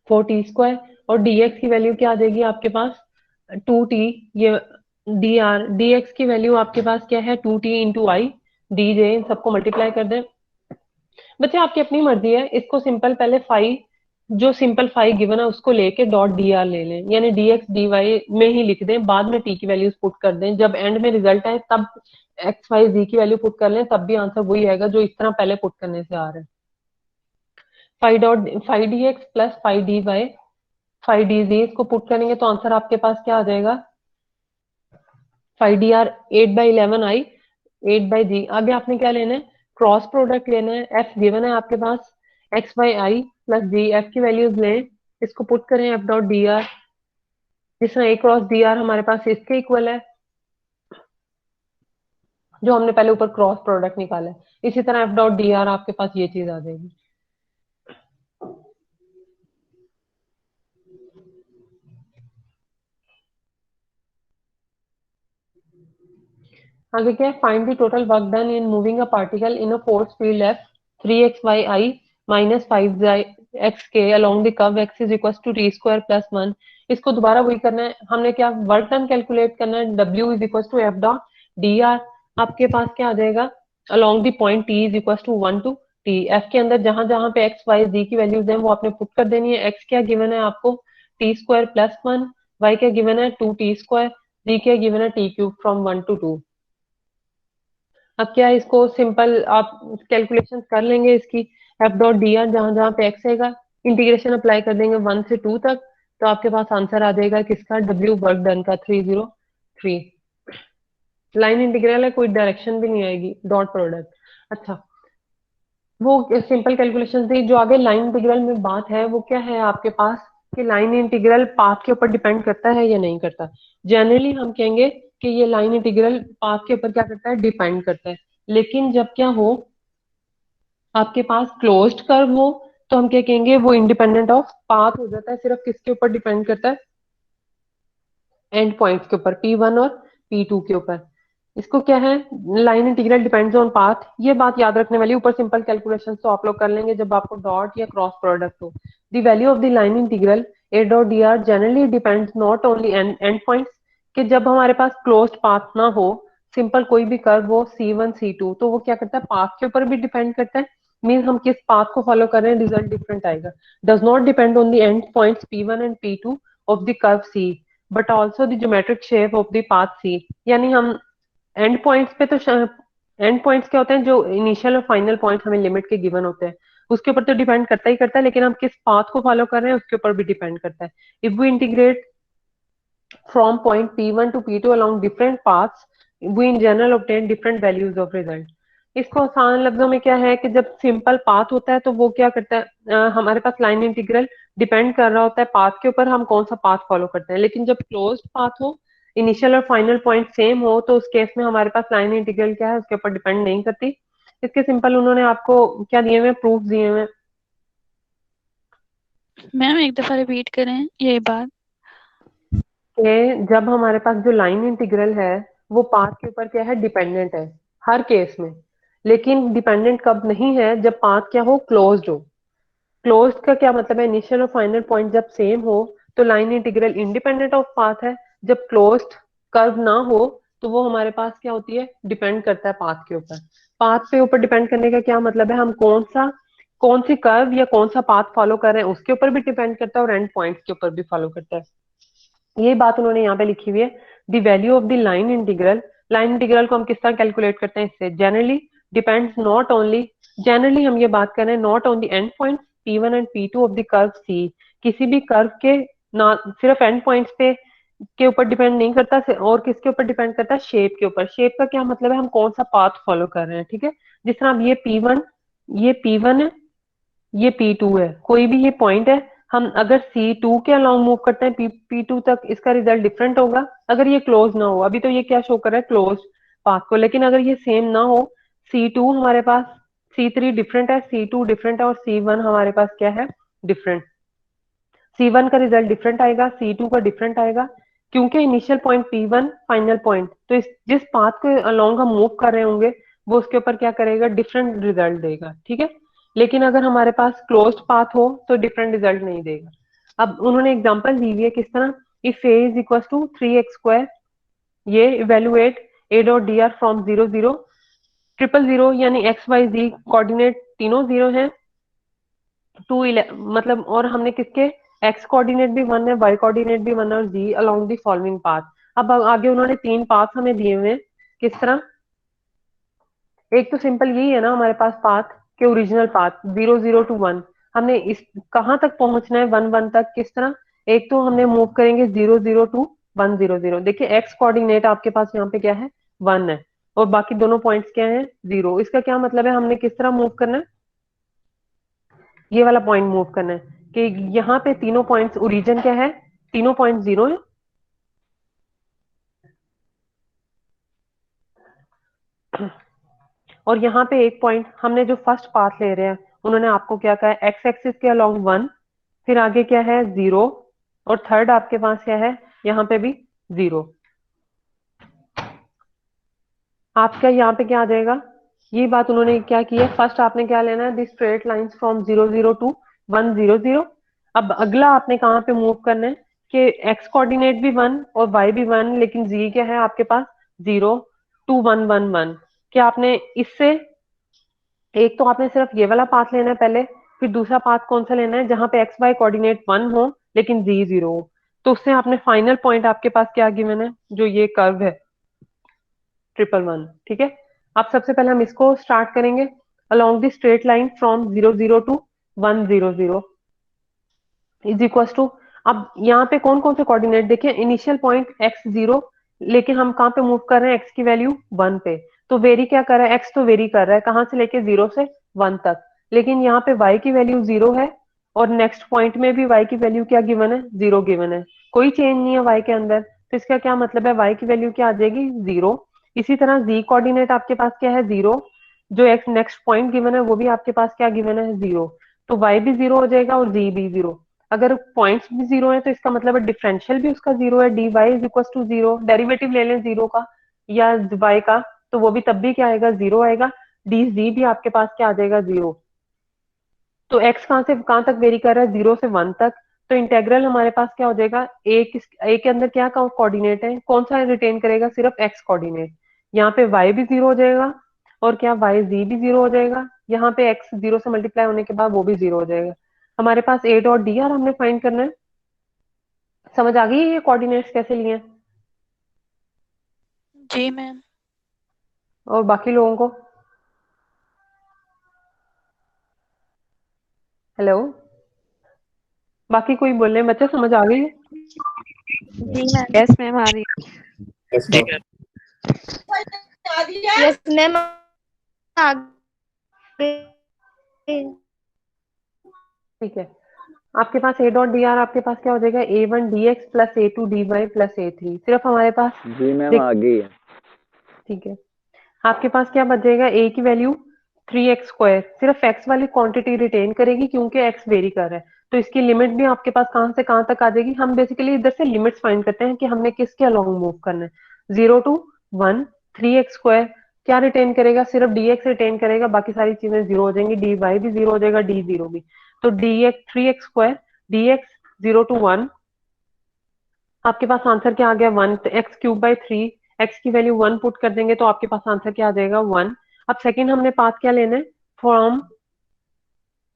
4t², और dx की वैल्यू क्या आ जाएगी आपके पास 2t। ये dx की वैल्यू आपके पास क्या है 2t into I D J, इन सबको मल्टीप्लाई कर दें। बच्चे आपकी अपनी मर्जी है, इसको सिंपल पहले फाई, जो सिंपल फाई गिवन है उसको लेके डॉट डी आर ले लें, यानी dx dy में ही लिख दें, बाद में t की वैल्यूज पुट कर दें, जब एंड में रिजल्ट आए तब x y z की वैल्यू पुट कर लें, तब भी आंसर वही आएगा जो इस तरह पहले पुट करने से आ रहा है। Phi D X plus phi D Y, phi D Z, इसको पुट करेंगे तो आंसर आपके पास क्या आ जाएगा, फाई डी आर 8/11 आई 8/g। आगे आपने क्या लेना है, क्रॉस प्रोडक्ट लेना है, एफ गिवन है आपके पास x/i प्लस जी, एफ की वैल्यूज लें, इसको पुट करें एफ डॉट डी आर, जिसमें a क्रॉस डी आर हमारे पास इसके इक्वल है, जो हमने पहले ऊपर क्रॉस प्रोडक्ट निकाला है। इसी तरह एफ डॉट डी आर आपके पास ये चीज आ जाएगी। आगे क्या है, find the total work done in moving a particle in a force field F 3xy minus 5x के along the curve x is equal to t² plus 1। इसको दोबारा वही करना है, हमने क्या वर्क डन कैलकुलेट करना है, w is equal to F dot D R. आपके पास क्या आ जाएगा, along the point t is equal to 1 to t, f के अंदर जहां जहां पे x y z की वैल्यूज हैं वो आपने पुट कर देनी है। x क्या गिवन है आपको t² प्लस 1, y क्या गिवन है 2t², z क्या गिवन है t³ फ्रॉम 1 to 2। अब क्या है, इसको सिंपल आप कैलकुलेशन कर लेंगे इसकी, एफ डॉट डी आर जहां जहां पे एक्स आएगा, इंटीग्रेशन अप्लाई कर देंगे 1 से 2 तक, तो आपके पास आंसर आ जाएगा किसका, डब्ल्यू वर्क डन का 303। लाइन इंटीग्रल है, कोई डायरेक्शन भी नहीं आएगी, डॉट प्रोडक्ट। अच्छा, वो सिंपल कैलकुलेशन थी। जो आगे लाइन इंटीग्रल में बात है वो क्या है आपके पास, कि लाइन इंटीग्रल पाथ के ऊपर डिपेंड करता है या नहीं करता। जनरली हम कहेंगे कि ये लाइन इंटीग्रल पाथ के ऊपर क्या करता है, डिपेंड करता है। लेकिन जब क्या हो, आपके पास क्लोज्ड कर्व हो, तो हम क्या कहेंगे, वो इंडिपेंडेंट ऑफ पाथ हो जाता है। सिर्फ किसके ऊपर डिपेंड करता है, एंड पॉइंट्स के ऊपर, P1 और P2 के ऊपर। इसको क्या है, line integral depends on path, ये बात याद रखने वाली। ऊपर सिंपल कैलकुलेशन तो आप लोग कर लेंगे जब आपको डॉट या क्रॉस प्रोडक्ट हो। The value of the line integral A dot D R generally depends not only and points, कि जब हमारे पास क्लोज्ड पाथ ना हो, सिंपल कोई भी कर्व हो C1 C2, तो वो क्या करता है, पाथ के ऊपर भी डिपेंड करता है। मीन हम किस पाथ को फॉलो कर रहे हैं, रिजल्ट डिफरेंट आएगा। Does not depend on the end points P1 and P2 of the curve C, but also the geometric shape of the path C। यानी हम एंड पॉइंट्स पे तो, एंड पॉइंट्स क्या होते हैं, जो इनिशियल और फाइनल पॉइंट हमें लिमिट के गिवन होते हैं, उसके ऊपर तो डिपेंड करता ही करता है, लेकिन हम किस पाथ को फॉलो कर रहे हैं उसके ऊपर भी डिपेंड करता है। If we integrate from point P1 to P2 along different paths, we in general obtain different values of result। इसको आसान लफ्जों में क्या है, कि जब सिंपल पाथ होता है तो वो क्या करता है, हमारे पास लाइन इंटीग्रल डिपेंड कर रहा होता है पाथ के ऊपर, हम कौन सा पाथ फॉलो करते हैं। लेकिन जब क्लोज्ड पाथ हो, इनिशियल और फाइनल पॉइंट सेम हो, तो उस केस में हमारे पास लाइन इंटीग्रल क्या है, उसके ऊपर डिपेंड नहीं करती। इसके सिंपल उन्होंने आपको क्या दिए हुए, प्रूफ दिए हुए। मैम एक दफा रिपीट करें ये बात। कि जब हमारे पास जो लाइन इंटीग्रल है वो पाथ के ऊपर क्या है, डिपेंडेंट है हर केस में। लेकिन डिपेंडेंट कब नहीं है, जब पाथ क्या हो, क्लोज्ड हो। क्लोज्ड का क्या मतलब है, इनिशियल और फाइनल पॉइंट जब सेम हो तो line integral independent of path है। जब क्लोज्ड कर्व ना हो तो वो हमारे पास क्या होती है, डिपेंड करता है पाथ के ऊपर। पाथ पे ऊपर डिपेंड करने का क्या मतलब है, हम कौन सी कर्व या कौन सा पाथ फॉलो कर रहे हैं उसके ऊपर भी डिपेंड करता है, और एंड पॉइंट के ऊपर भी फॉलो करता है। ये बात उन्होंने यहाँ पे लिखी हुई है, the value of the line integral. Line integral को हम किस तरह कैलकुलेट करते हैं, इससे generally depends not only, generally हम ये बात कर रहे हैं, not on the end point P1 and P2 of the curve C। किसी भी कर्व के ना सिर्फ एंड पॉइंट्स पे के ऊपर डिपेंड नहीं करता, और किसके ऊपर डिपेंड करता है, शेप के ऊपर। शेप का क्या मतलब है, हम कौन सा पाथ फॉलो कर रहे हैं, ठीक है। जिस तरह अब ये P1 है, ये P2 है, कोई भी ये पॉइंट है, हम अगर C2 के अलोंग मूव करते हैं P2 तक, इसका रिजल्ट डिफरेंट होगा अगर ये क्लोज ना हो। अभी तो ये क्या शो कर रहा है, क्लोज, पाथ को। लेकिन अगर ये सेम ना हो, C2 हमारे पास, C3 डिफरेंट है, C2 डिफरेंट है और C1 हमारे पास क्या है, डिफरेंट। C1 का रिजल्ट डिफरेंट आएगा, C2 का डिफरेंट आएगा, क्योंकि initial point P1 final point, तो इस जिस पाथ के अलोंग हम मूव कर रहे होंगे वो उसके ऊपर क्या करेगा, डिफरेंट रिजल्ट देगा, ठीक है। लेकिन अगर हमारे पास क्लोज्ड पाथ हो तो डिफरेंट रिजल्ट नहीं देगा। अब उन्होंने एग्जांपल दी हुई है किस तरह, if A is equal to 3x², ये evaluate A dot D R from 0 0 triple 0, यानी एक्स वाई जी कोऑर्डिनेट तीनों 0 हैं, मतलब, और हमने किसके, एक्स कोऑर्डिनेट भी 1 है, वाई कोऑर्डिनेट भी 1 है और जी अलोंग दी फॉलोइंग पाथ। अब आगे उन्होंने 3 पाथ हमें दिए हुए हैं, किस तरह, एक तो सिंपल यही है ना हमारे पास पाथ के ओरिजिनल पाथ 0 0 to 1, हमने इस कहाँ तक पहुंचना है, 1 1 तक, किस तरह, एक तो हमने मूव करेंगे 0 0 to 1 0 0, देखिए एक्स कोऑर्डिनेट आपके पास यहाँ पे क्या है, 1 है, और बाकी दोनों पॉइंट्स क्या है, 0। इसका क्या मतलब है, हमने किस तरह मूव करना है, ये वाला पॉइंट मूव करना है, कि यहाँ पे तीनों पॉइंट्स ओरिजिन क्या है, तीनों पॉइंट 0 है, और यहाँ पे एक पॉइंट हमने जो फर्स्ट पाथ ले रहे हैं, उन्होंने आपको क्या कहा है, एक्स एक्सिस के अलोंग 1, फिर आगे क्या है 0, और थर्ड आपके पास क्या है, यहाँ पे भी 0। आपका यहाँ पे क्या आ जाएगा, ये बात उन्होंने क्या की है, फर्स्ट आपने क्या लेना है, दी स्ट्रेट लाइंस फ्रॉम 0 0 to 1 0 0। अब अगला आपने कहाँ पे मूव करना है, कि एक्स कोऑर्डिनेट भी 1 और वाई भी 1, लेकिन जी क्या है आपके पास, 0 to 1 1 1। क्या आपने इससे, एक तो आपने सिर्फ ये वाला पाथ लेना है पहले, फिर दूसरा पाथ कौन सा लेना है, जहां पे एक्स वाई कोऑर्डिनेट 1 हो लेकिन जी 0 हो, तो उससे आपने फाइनल पॉइंट आपके पास क्या गिवन है, जो ये कर्व है 1 1 1, ठीक है। अब सबसे पहले हम इसको स्टार्ट करेंगे, along the straight line from 0 0 to 1 0 0 is equal to, अब यहाँ पे कौन कौन से कोऑर्डिनेट देखिए, इनिशियल पॉइंट x 0, लेकिन हम कहाँ पे मूव कर रहे हैं, x की वैल्यू 1 पे, तो वेरी क्या कर रहा है, x तो वेरी कर रहा है कहाँ से लेके 0 से 1 तक, लेकिन यहाँ पे y की वैल्यू 0 है, और नेक्स्ट पॉइंट में भी y की वैल्यू क्या गिवन है, 0 गिवन है, कोई चेंज नहीं है y के अंदर, तो इसका क्या मतलब है, y की वैल्यू क्या आ जाएगी, 0। इसी तरह z कोऑर्डिनेट आपके पास क्या है, 0, जो x नेक्स्ट पॉइंट गिवन है वो भी आपके पास क्या गिवन है, 0, तो y भी 0 हो जाएगा और z भी 0। अगर पॉइंट्स भी 0 है तो इसका मतलब है डिफरेंशियल भी उसका 0 है, dy is equal to 0, derivative ले लें 0 का या y का, तो वो भी तब भी क्या आएगा, 0 आएगा, dz भी आपके पास क्या आ जाएगा, 0। तो x कहाँ से कहाँ तक वेरी कर रहा है, 0 से 1 तक, तो इंटेग्रल हमारे पास क्या हो जाएगा, a के अंदर क्या कोऑर्डिनेट है, कौन सा रिटेन करेगा, सिर्फ x कोऑर्डिनेट, यहाँ पे y भी 0 हो जाएगा, और क्या y z भी 0 हो जाएगा, यहाँ पे x 0 से मल्टीप्लाई होने के बाद वो भी 0 हो जाएगा। हमारे पास a डॉट डी आर हमने फाइंड करना है, समझ आ गई ये कोऑर्डिनेट्स कैसे लिए हैं, जी मैम। और बाकी लोगों को, हेलो, बाकी कोई बोल रहे हैं बच्चे, समझ आ गई है? जी मैम। यस मैम आ रही Yes, ma'am. यस मैम आ गई। ठीक है, आपके पास a डॉट डी आर आपके पास क्या हो जाएगा, a1 dx plus a2 dy plus a3, सिर्फ हमारे पास, जी मैम देख, आ गई है। ठीक है, आपके पास क्या बच जाएगा, a की वैल्यू 3x², सिर्फ x वाली क्वांटिटी रिटेन करेगी क्योंकि x वेरी कर रहा है, तो इसकी लिमिट भी आपके पास कहाँ से कहाँ तक आ जाएगी, हम बेसिकली इधर से लिमिट्स फाइंड करते हैं कि हमने किसके अलोंग मूव करना है, 0 to 1, 3x², क्या रिटेन करेगा, सिर्फ dx रिटेन करेगा, बाकी सारी चीजें 0 हो जाएंगी, dy भी 0 हो जाएगा, d0 भी, तो dx 3x² dx 0 to 1, आपके पास आंसर क्या आ गया, 1, तो x³/3, x की वैल्यू 1 पुट कर देंगे तो आपके पास आंसर क्या आ जाएगा, 1। अब सेकंड हमने पाथ क्या लेना है, फ्रॉम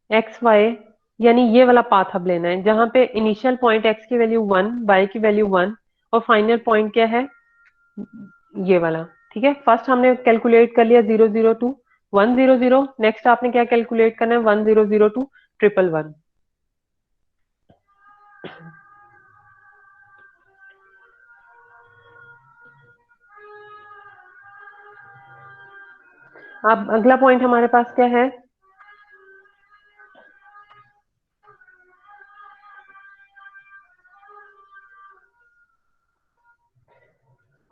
एक्स वाई, यानी ये वाला पाथ अब लेना है जहां पे इनिशियल पॉइंट x की वैल्यू 1, y की वैल्यू 1, और फाइनल पॉइंट क्या है, ये वाला, ठीक है। फर्स्ट हमने कैलकुलेट कर लिया 0 0 to 1 0 0, नेक्स्ट आपने क्या कैलकुलेट करना है, 1 0 0 to 1 1 1। अब अगला पॉइंट हमारे पास क्या है,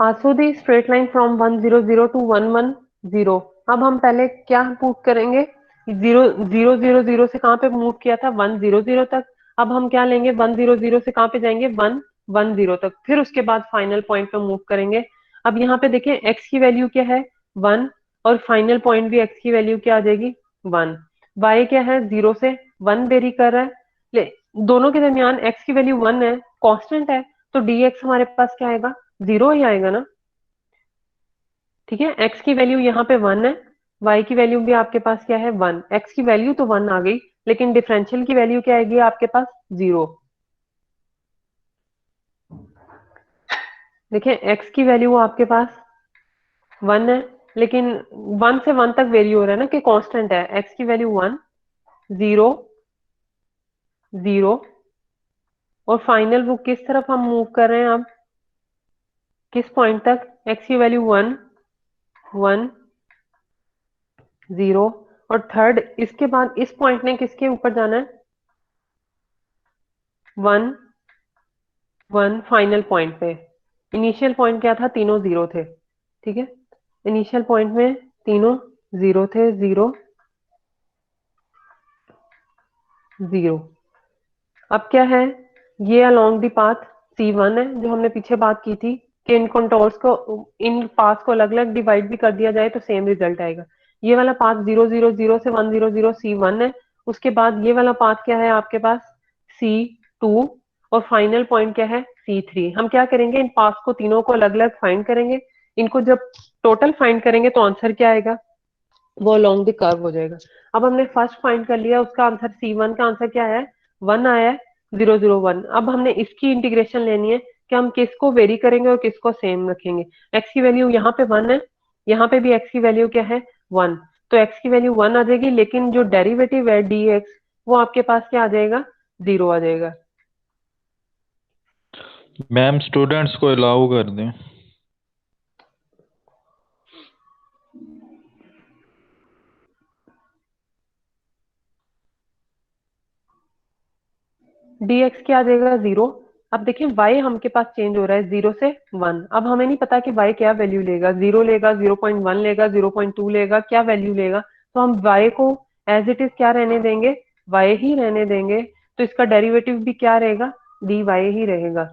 आसो दी स्ट्रेट लाइन फ्रॉम 100 टू 110। अब हम पहले क्या पुट करेंगे, 0 0 0 0 से कहाँ पे मूव किया था, 100 तक। अब हम क्या लेंगे, 100 से कहाँ पे जाएंगे, 110 तक, फिर उसके बाद फाइनल पॉइंट पे मूव करेंगे। अब यहाँ पे देखें एक्स की वैल्यू क्या है, 1, और फाइनल पॉइंट भी एक्स की वैल्यू क्या आ जाएगी, 1। वाई क्या है, 0 से 1 वेरी कर रहा है, ले दोनों के दरमियान एक्स की वैल्यू 1 है, कांस्टेंट है, तो डी एक्स हमारे पास क्या आएगा, 0 ही आएगा ना। ठीक है, एक्स की वैल्यू यहाँ पे 1 है, वाई की वैल्यू भी आपके पास क्या है, 1। एक्स की वैल्यू तो 1 आ गई, लेकिन डिफरेंशियल की वैल्यू क्या आएगी आपके पास, 0। देखिए एक्स की वैल्यू आपके पास 1 है, लेकिन 1 से 1 तक वेरी हो रहा है ना, कि कांस्टेंट है। एक्स की वैल्यू 1, 0, 0, और फाइनल वो किस तरफ हम मूव कर रहे हैं अब, किस पॉइंट तक, एक्स की वैल्यू 1, 1, 0, और थर्ड इसके बाद इस पॉइंट ने किसके ऊपर जाना है, 1, 1 फाइनल पॉइंट पे। इनिशियल पॉइंट क्या था, तीनों 0 थे। ठीक है, इनिशियल पॉइंट में तीनों 0 थे, 0, 0। अब क्या है, ये अलोंग द पाथ C1 है, जो हमने पीछे बात की थी कि इन कंटोर्स को, इन पाथ को अलग अलग डिवाइड भी कर दिया जाए तो सेम रिजल्ट आएगा। ये वाला पाथ 0 0 0 से 100 C1 है, उसके बाद ये वाला पाथ क्या है आपके पास, C2, और फाइनल पॉइंट क्या है, C3। हम क्या करेंगे, इन पाथ को तीनों को अलग अलग फाइंड करेंगे, इनको जब टोटल फाइंड करेंगे तो आंसर क्या आएगा, वो अलोंग द कर्व हो जाएगा। अब हमने फर्स्ट फाइंड कर लिया, उसका आंसर C1 का आंसर क्या है, 1 आया है, 0 0 1। अब हमने इसकी इंटीग्रेशन लेनी है कि हम किसको वेरी करेंगे और किसको सेम रखेंगे। एक्स की वैल्यू यहाँ पे 1 है, यहाँ पे भी एक्स की वैल्यू क्या है, 1, तो एक्स की वैल्यू 1 आ जाएगी, लेकिन जो डेरिवेटिव है डी एक्स, वो आपके पास क्या आ जाएगा, 0 आ जाएगा। मैम स्टूडेंट्स को अलाउ कर दें। dx क्या आ जाएगा, 0। अब देखिए y हमके पास चेंज हो रहा है 0 से 1। अब हमें नहीं पता कि y क्या वैल्यू लेगा, 0 लेगा, 0.1 लेगा, 0.2 लेगा, क्या वैल्यू लेगा। तो हम y को एज इट इज क्या रहने देंगे, y ही रहने देंगे। तो इसका डेरिवेटिव भी क्या रहेगा, dy ही रहेगा।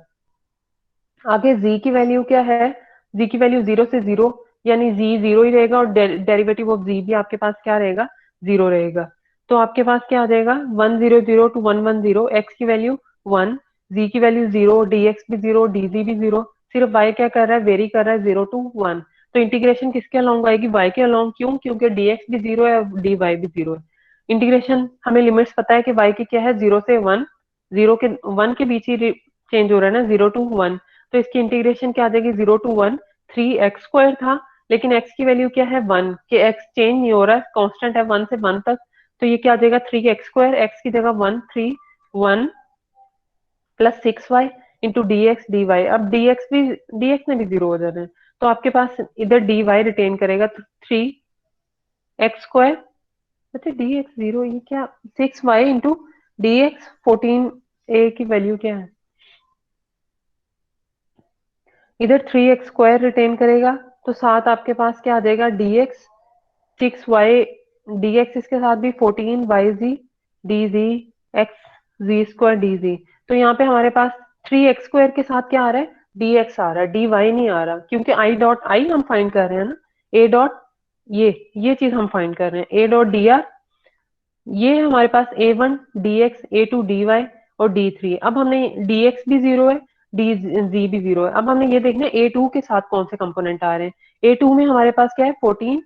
आगे z की वैल्यू क्या है, z की वैल्यू 0 से 0, यानी z 0 ही रहेगा, और डेरिवेटिव ऑफ z भी आपके पास क्या रहेगा, 0 रहेगा। तो आपके पास क्या आ जाएगा, 100 टू 110, x की वैल्यू 1, z की वैल्यू 0, dx भी 0, dz भी 0। सिर्फ y क्या कर रहा है, वेरी कर रहा है 0 टू 1। तो इंटीग्रेशन किसके अलोंग आएगी, y के अलोंग। क्यों, क्योंकि dx भी 0 है, dy भी 0 है। इंटीग्रेशन हमें लिमिट्स पता है कि y की क्या है, 0 से 1, 0 के 1 के बीच ही चेंज हो रहा है ना, 0 टू 1। तो इसकी इंटीग्रेशन क्या आ जाएगी, 0 टू 1, 3x² था, लेकिन x की वैल्यू क्या है, 1, कि x चेंज नहीं हो रहा है, कांस्टेंट है 1 से 1 तक। तो ये क्या आ जाएगा, 3x², x की जगह 1, 3, 1 plus 6y into D X D Y. अब dx में भी 0 हो जाना है, तो आपके पास इधर dy रिटेन करेगा, तो 3x², अच्छा dx 0, ये क्या, 6y इंटू dx 14a की वैल्यू क्या है, इधर 3x² रिटेन करेगा, तो साथ आपके पास क्या आ जाएगा, dx 6y, dx इसके साथ भी 14yz dz x z² dz। तो यहाँ पे हमारे पास 3x² के साथ क्या आ रहा है, dx आ रहा है, dy नहीं आ रहा, क्योंकि i डॉट आई हम फाइंड कर रहे हैं ना, a डॉट, ये चीज हम फाइंड कर रहे हैं, a डॉट dr, ये हमारे पास a1 dx, a2 dy और d3। अब हमने dx भी 0 है, dz भी 0 है। अब हमने ये देखना है a2 के साथ कौन से कंपोनेंट आ रहे हैं। a2 में हमारे पास क्या है, 14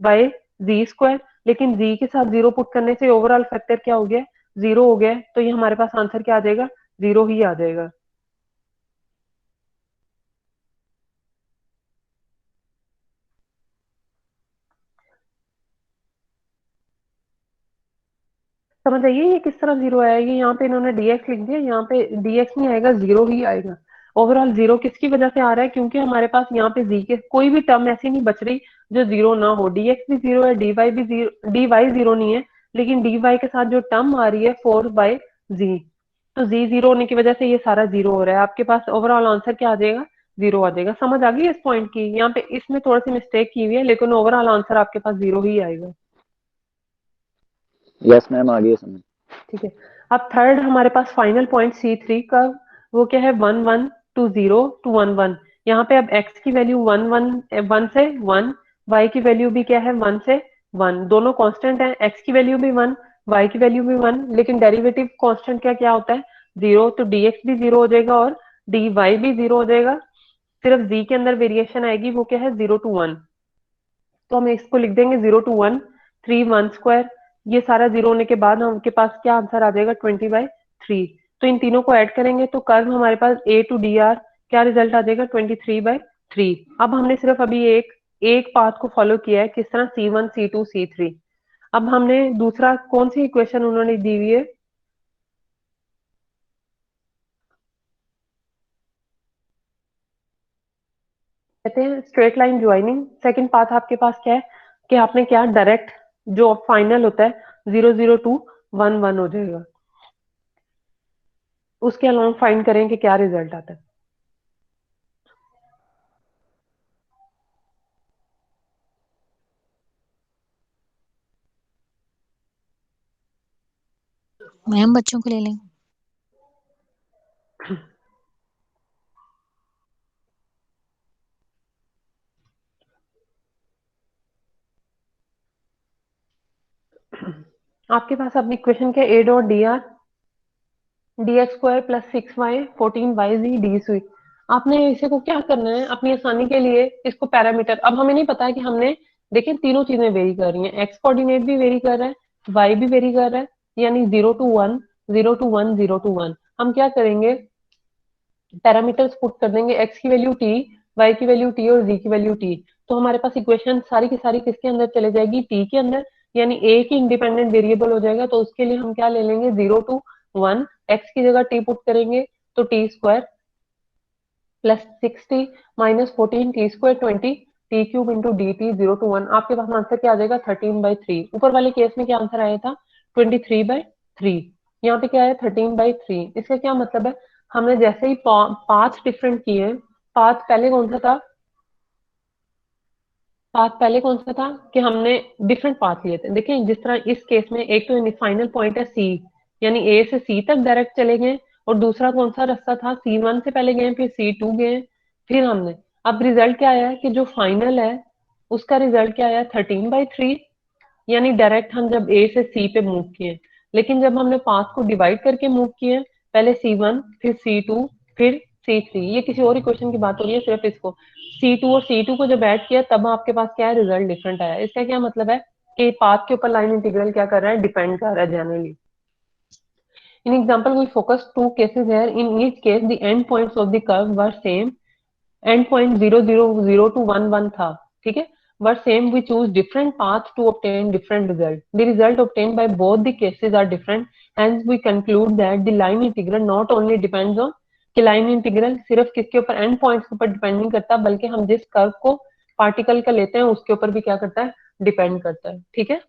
बाय z², लेकिन z के साथ 0 पुट करने से ओवरऑल फैक्टर क्या हो गया, 0 हो गया है। तो ये हमारे पास आंसर क्या आ जाएगा, 0 ही आ जाएगा। समझ आइए ये किस तरह 0 आया, ये यहाँ पे इन्होंने dx लिख दिया, यहाँ पे dx नहीं आएगा, 0 ही आएगा। ओवरऑल 0 किसकी वजह से आ रहा है, क्योंकि हमारे पास यहाँ पे z के कोई भी टर्म ऐसी नहीं बच रही जो 0 ना हो। dx भी 0 है, dy भी 0, dy 0 नहीं है, लेकिन dy के साथ जो टर्म आ रही है 4/z, तो z 0 होने की वजह से ये सारा 0 हो रहा है। आपके पास ओवरऑल आंसर क्या आ जाएगा, जीरो आ जाएगा। समझ आ गई इस पॉइंट की? यहाँ पे इसमें थोड़ी सी मिस्टेक की हुई है, लेकिन ओवरऑल आंसर आपके पास जीरो ही आएगा। यस मैम, आ गई समझ। ठीक है। अब थर्ड हमारे पास फाइनल पॉइंट C3 का वो क्या है, 1 1 to 0 to 1 1। यहाँ पे अब x की वैल्यू 1 से 1, y की वैल्यू भी क्या है 1 से 1, दोनों कांस्टेंट है, x की वैल्यू भी 1, y की वैल्यू भी 1, लेकिन डेरिवेटिव कांस्टेंट क्या क्या होता है 0, तो dx भी 0 हो जाएगा और dy भी 0 हो जाएगा। सिर्फ z के अंदर वेरिएशन आएगी, वो क्या है 0 to 1। तो हम इसको लिख देंगे 0 to 1, 3 1 स्क्वायर। ये सारा जीरो होने के बाद हमके पास क्या आंसर आ जाएगा 20/3। तो इन तीनों को ऐड करेंगे तो कर्व हमारे पास A to DR क्या रिजल्ट आ जाएगा 23/3। अब हमने सिर्फ अभी एक एक पाथ को फॉलो किया है, किस तरह C1 C2 C3। अब हमने दूसरा कौन सी इक्वेशन उन्होंने दी हुई है, कहते हैं straight line joining. Second path आपके पास क्या है कि आपने क्या डायरेक्ट जो फाइनल होता है 0 0 to 1 1 हो जाएगा, उसके अलाउंग फाइंड करें कि क्या रिजल्ट आता है। मैम बच्चों को ले लें। आपके पास अपनी इक्वेशन क्या A dot DR dx² + 6y 14yz D सुई। आपने इसे को क्या करना है अपनी आसानी के लिए, इसको पैरामीटर, अब हमें नहीं पता है कि हमने देखिए तीनों चीजें वेरी कर रही हैं, x कोऑर्डिनेट भी वेरी कर रहा है, y भी वेरी कर रहा है, यानी 0 to 1 0 to 1 0 to 1। हम क्या करेंगे पैरामीटर्स पुट कर देंगे, x की वैल्यू t, y की वैल्यू t और z की वैल्यू t। तो हमारे पास इक्वेशन सारी की सारी किसके अंदर चले जाएगी t के अंदर, यानी a की इंडिपेंडेंट वेरिएबल हो जाएगा। तो उसके लिए हम क्या ले लेंगे 0 to 1, x की जगह t पुट करेंगे तो t² + 60 - 14 t² 20 t³ into dt 0 to 1। आपके पास आंसर क्या आ जाएगा 13/3। ऊपर वाले केस में क्या आंसर आया था 23/3, यहाँ पे क्या है 13/3। इसका क्या मतलब है, हमने जैसे ही पाथ डिफरेंट किए हैं, पाथ पहले कौन सा था, पाथ पहले कौन सा था कि हमने डिफरेंट पाथ लिए थे। देखिए जिस तरह इस केस में एक तो फाइनल पॉइंट है C, यानी A से C तक डायरेक्ट चले गए, और दूसरा कौन सा रास्ता था C1 से पहले गए फिर C2 गए, फिर हमने अब रिजल्ट क्या आया है कि जो फाइनल है उसका रिजल्ट क्या आया 13/3, यानी डायरेक्ट हम जब A से C पे मूव किए। लेकिन जब हमने पाथ को डिवाइड करके मूव किए, पहले C1 फिर C2 फिर C3, ये किसी और इक्वेशन की बात हो रही है, सिर्फ इसको C2 और C2 को जब ऐड किया तब आपके पास क्या है रिजल्ट डिफरेंट आया। इसका क्या मतलब है कि पाथ के ऊपर लाइन इंटीग्रल क्या कर रहा है डिपेंड कर रहा है generally. In example, we focus two cases here. In each case, the end points of the curve were same. End point 0 0 0 to 1 1 था, ठीक है, were same. We choose different paths to obtain different result. The result obtained by both the cases are different. Hence, we conclude that the line integral not only depends on कि line integral सिर्फ किसके ऊपर and points के ऊपर depend नहीं करता, बल्कि हम जिस कर्व को पार्टिकल का लेते हैं उसके ऊपर भी क्या करता है डिपेंड करता है। ठीक है।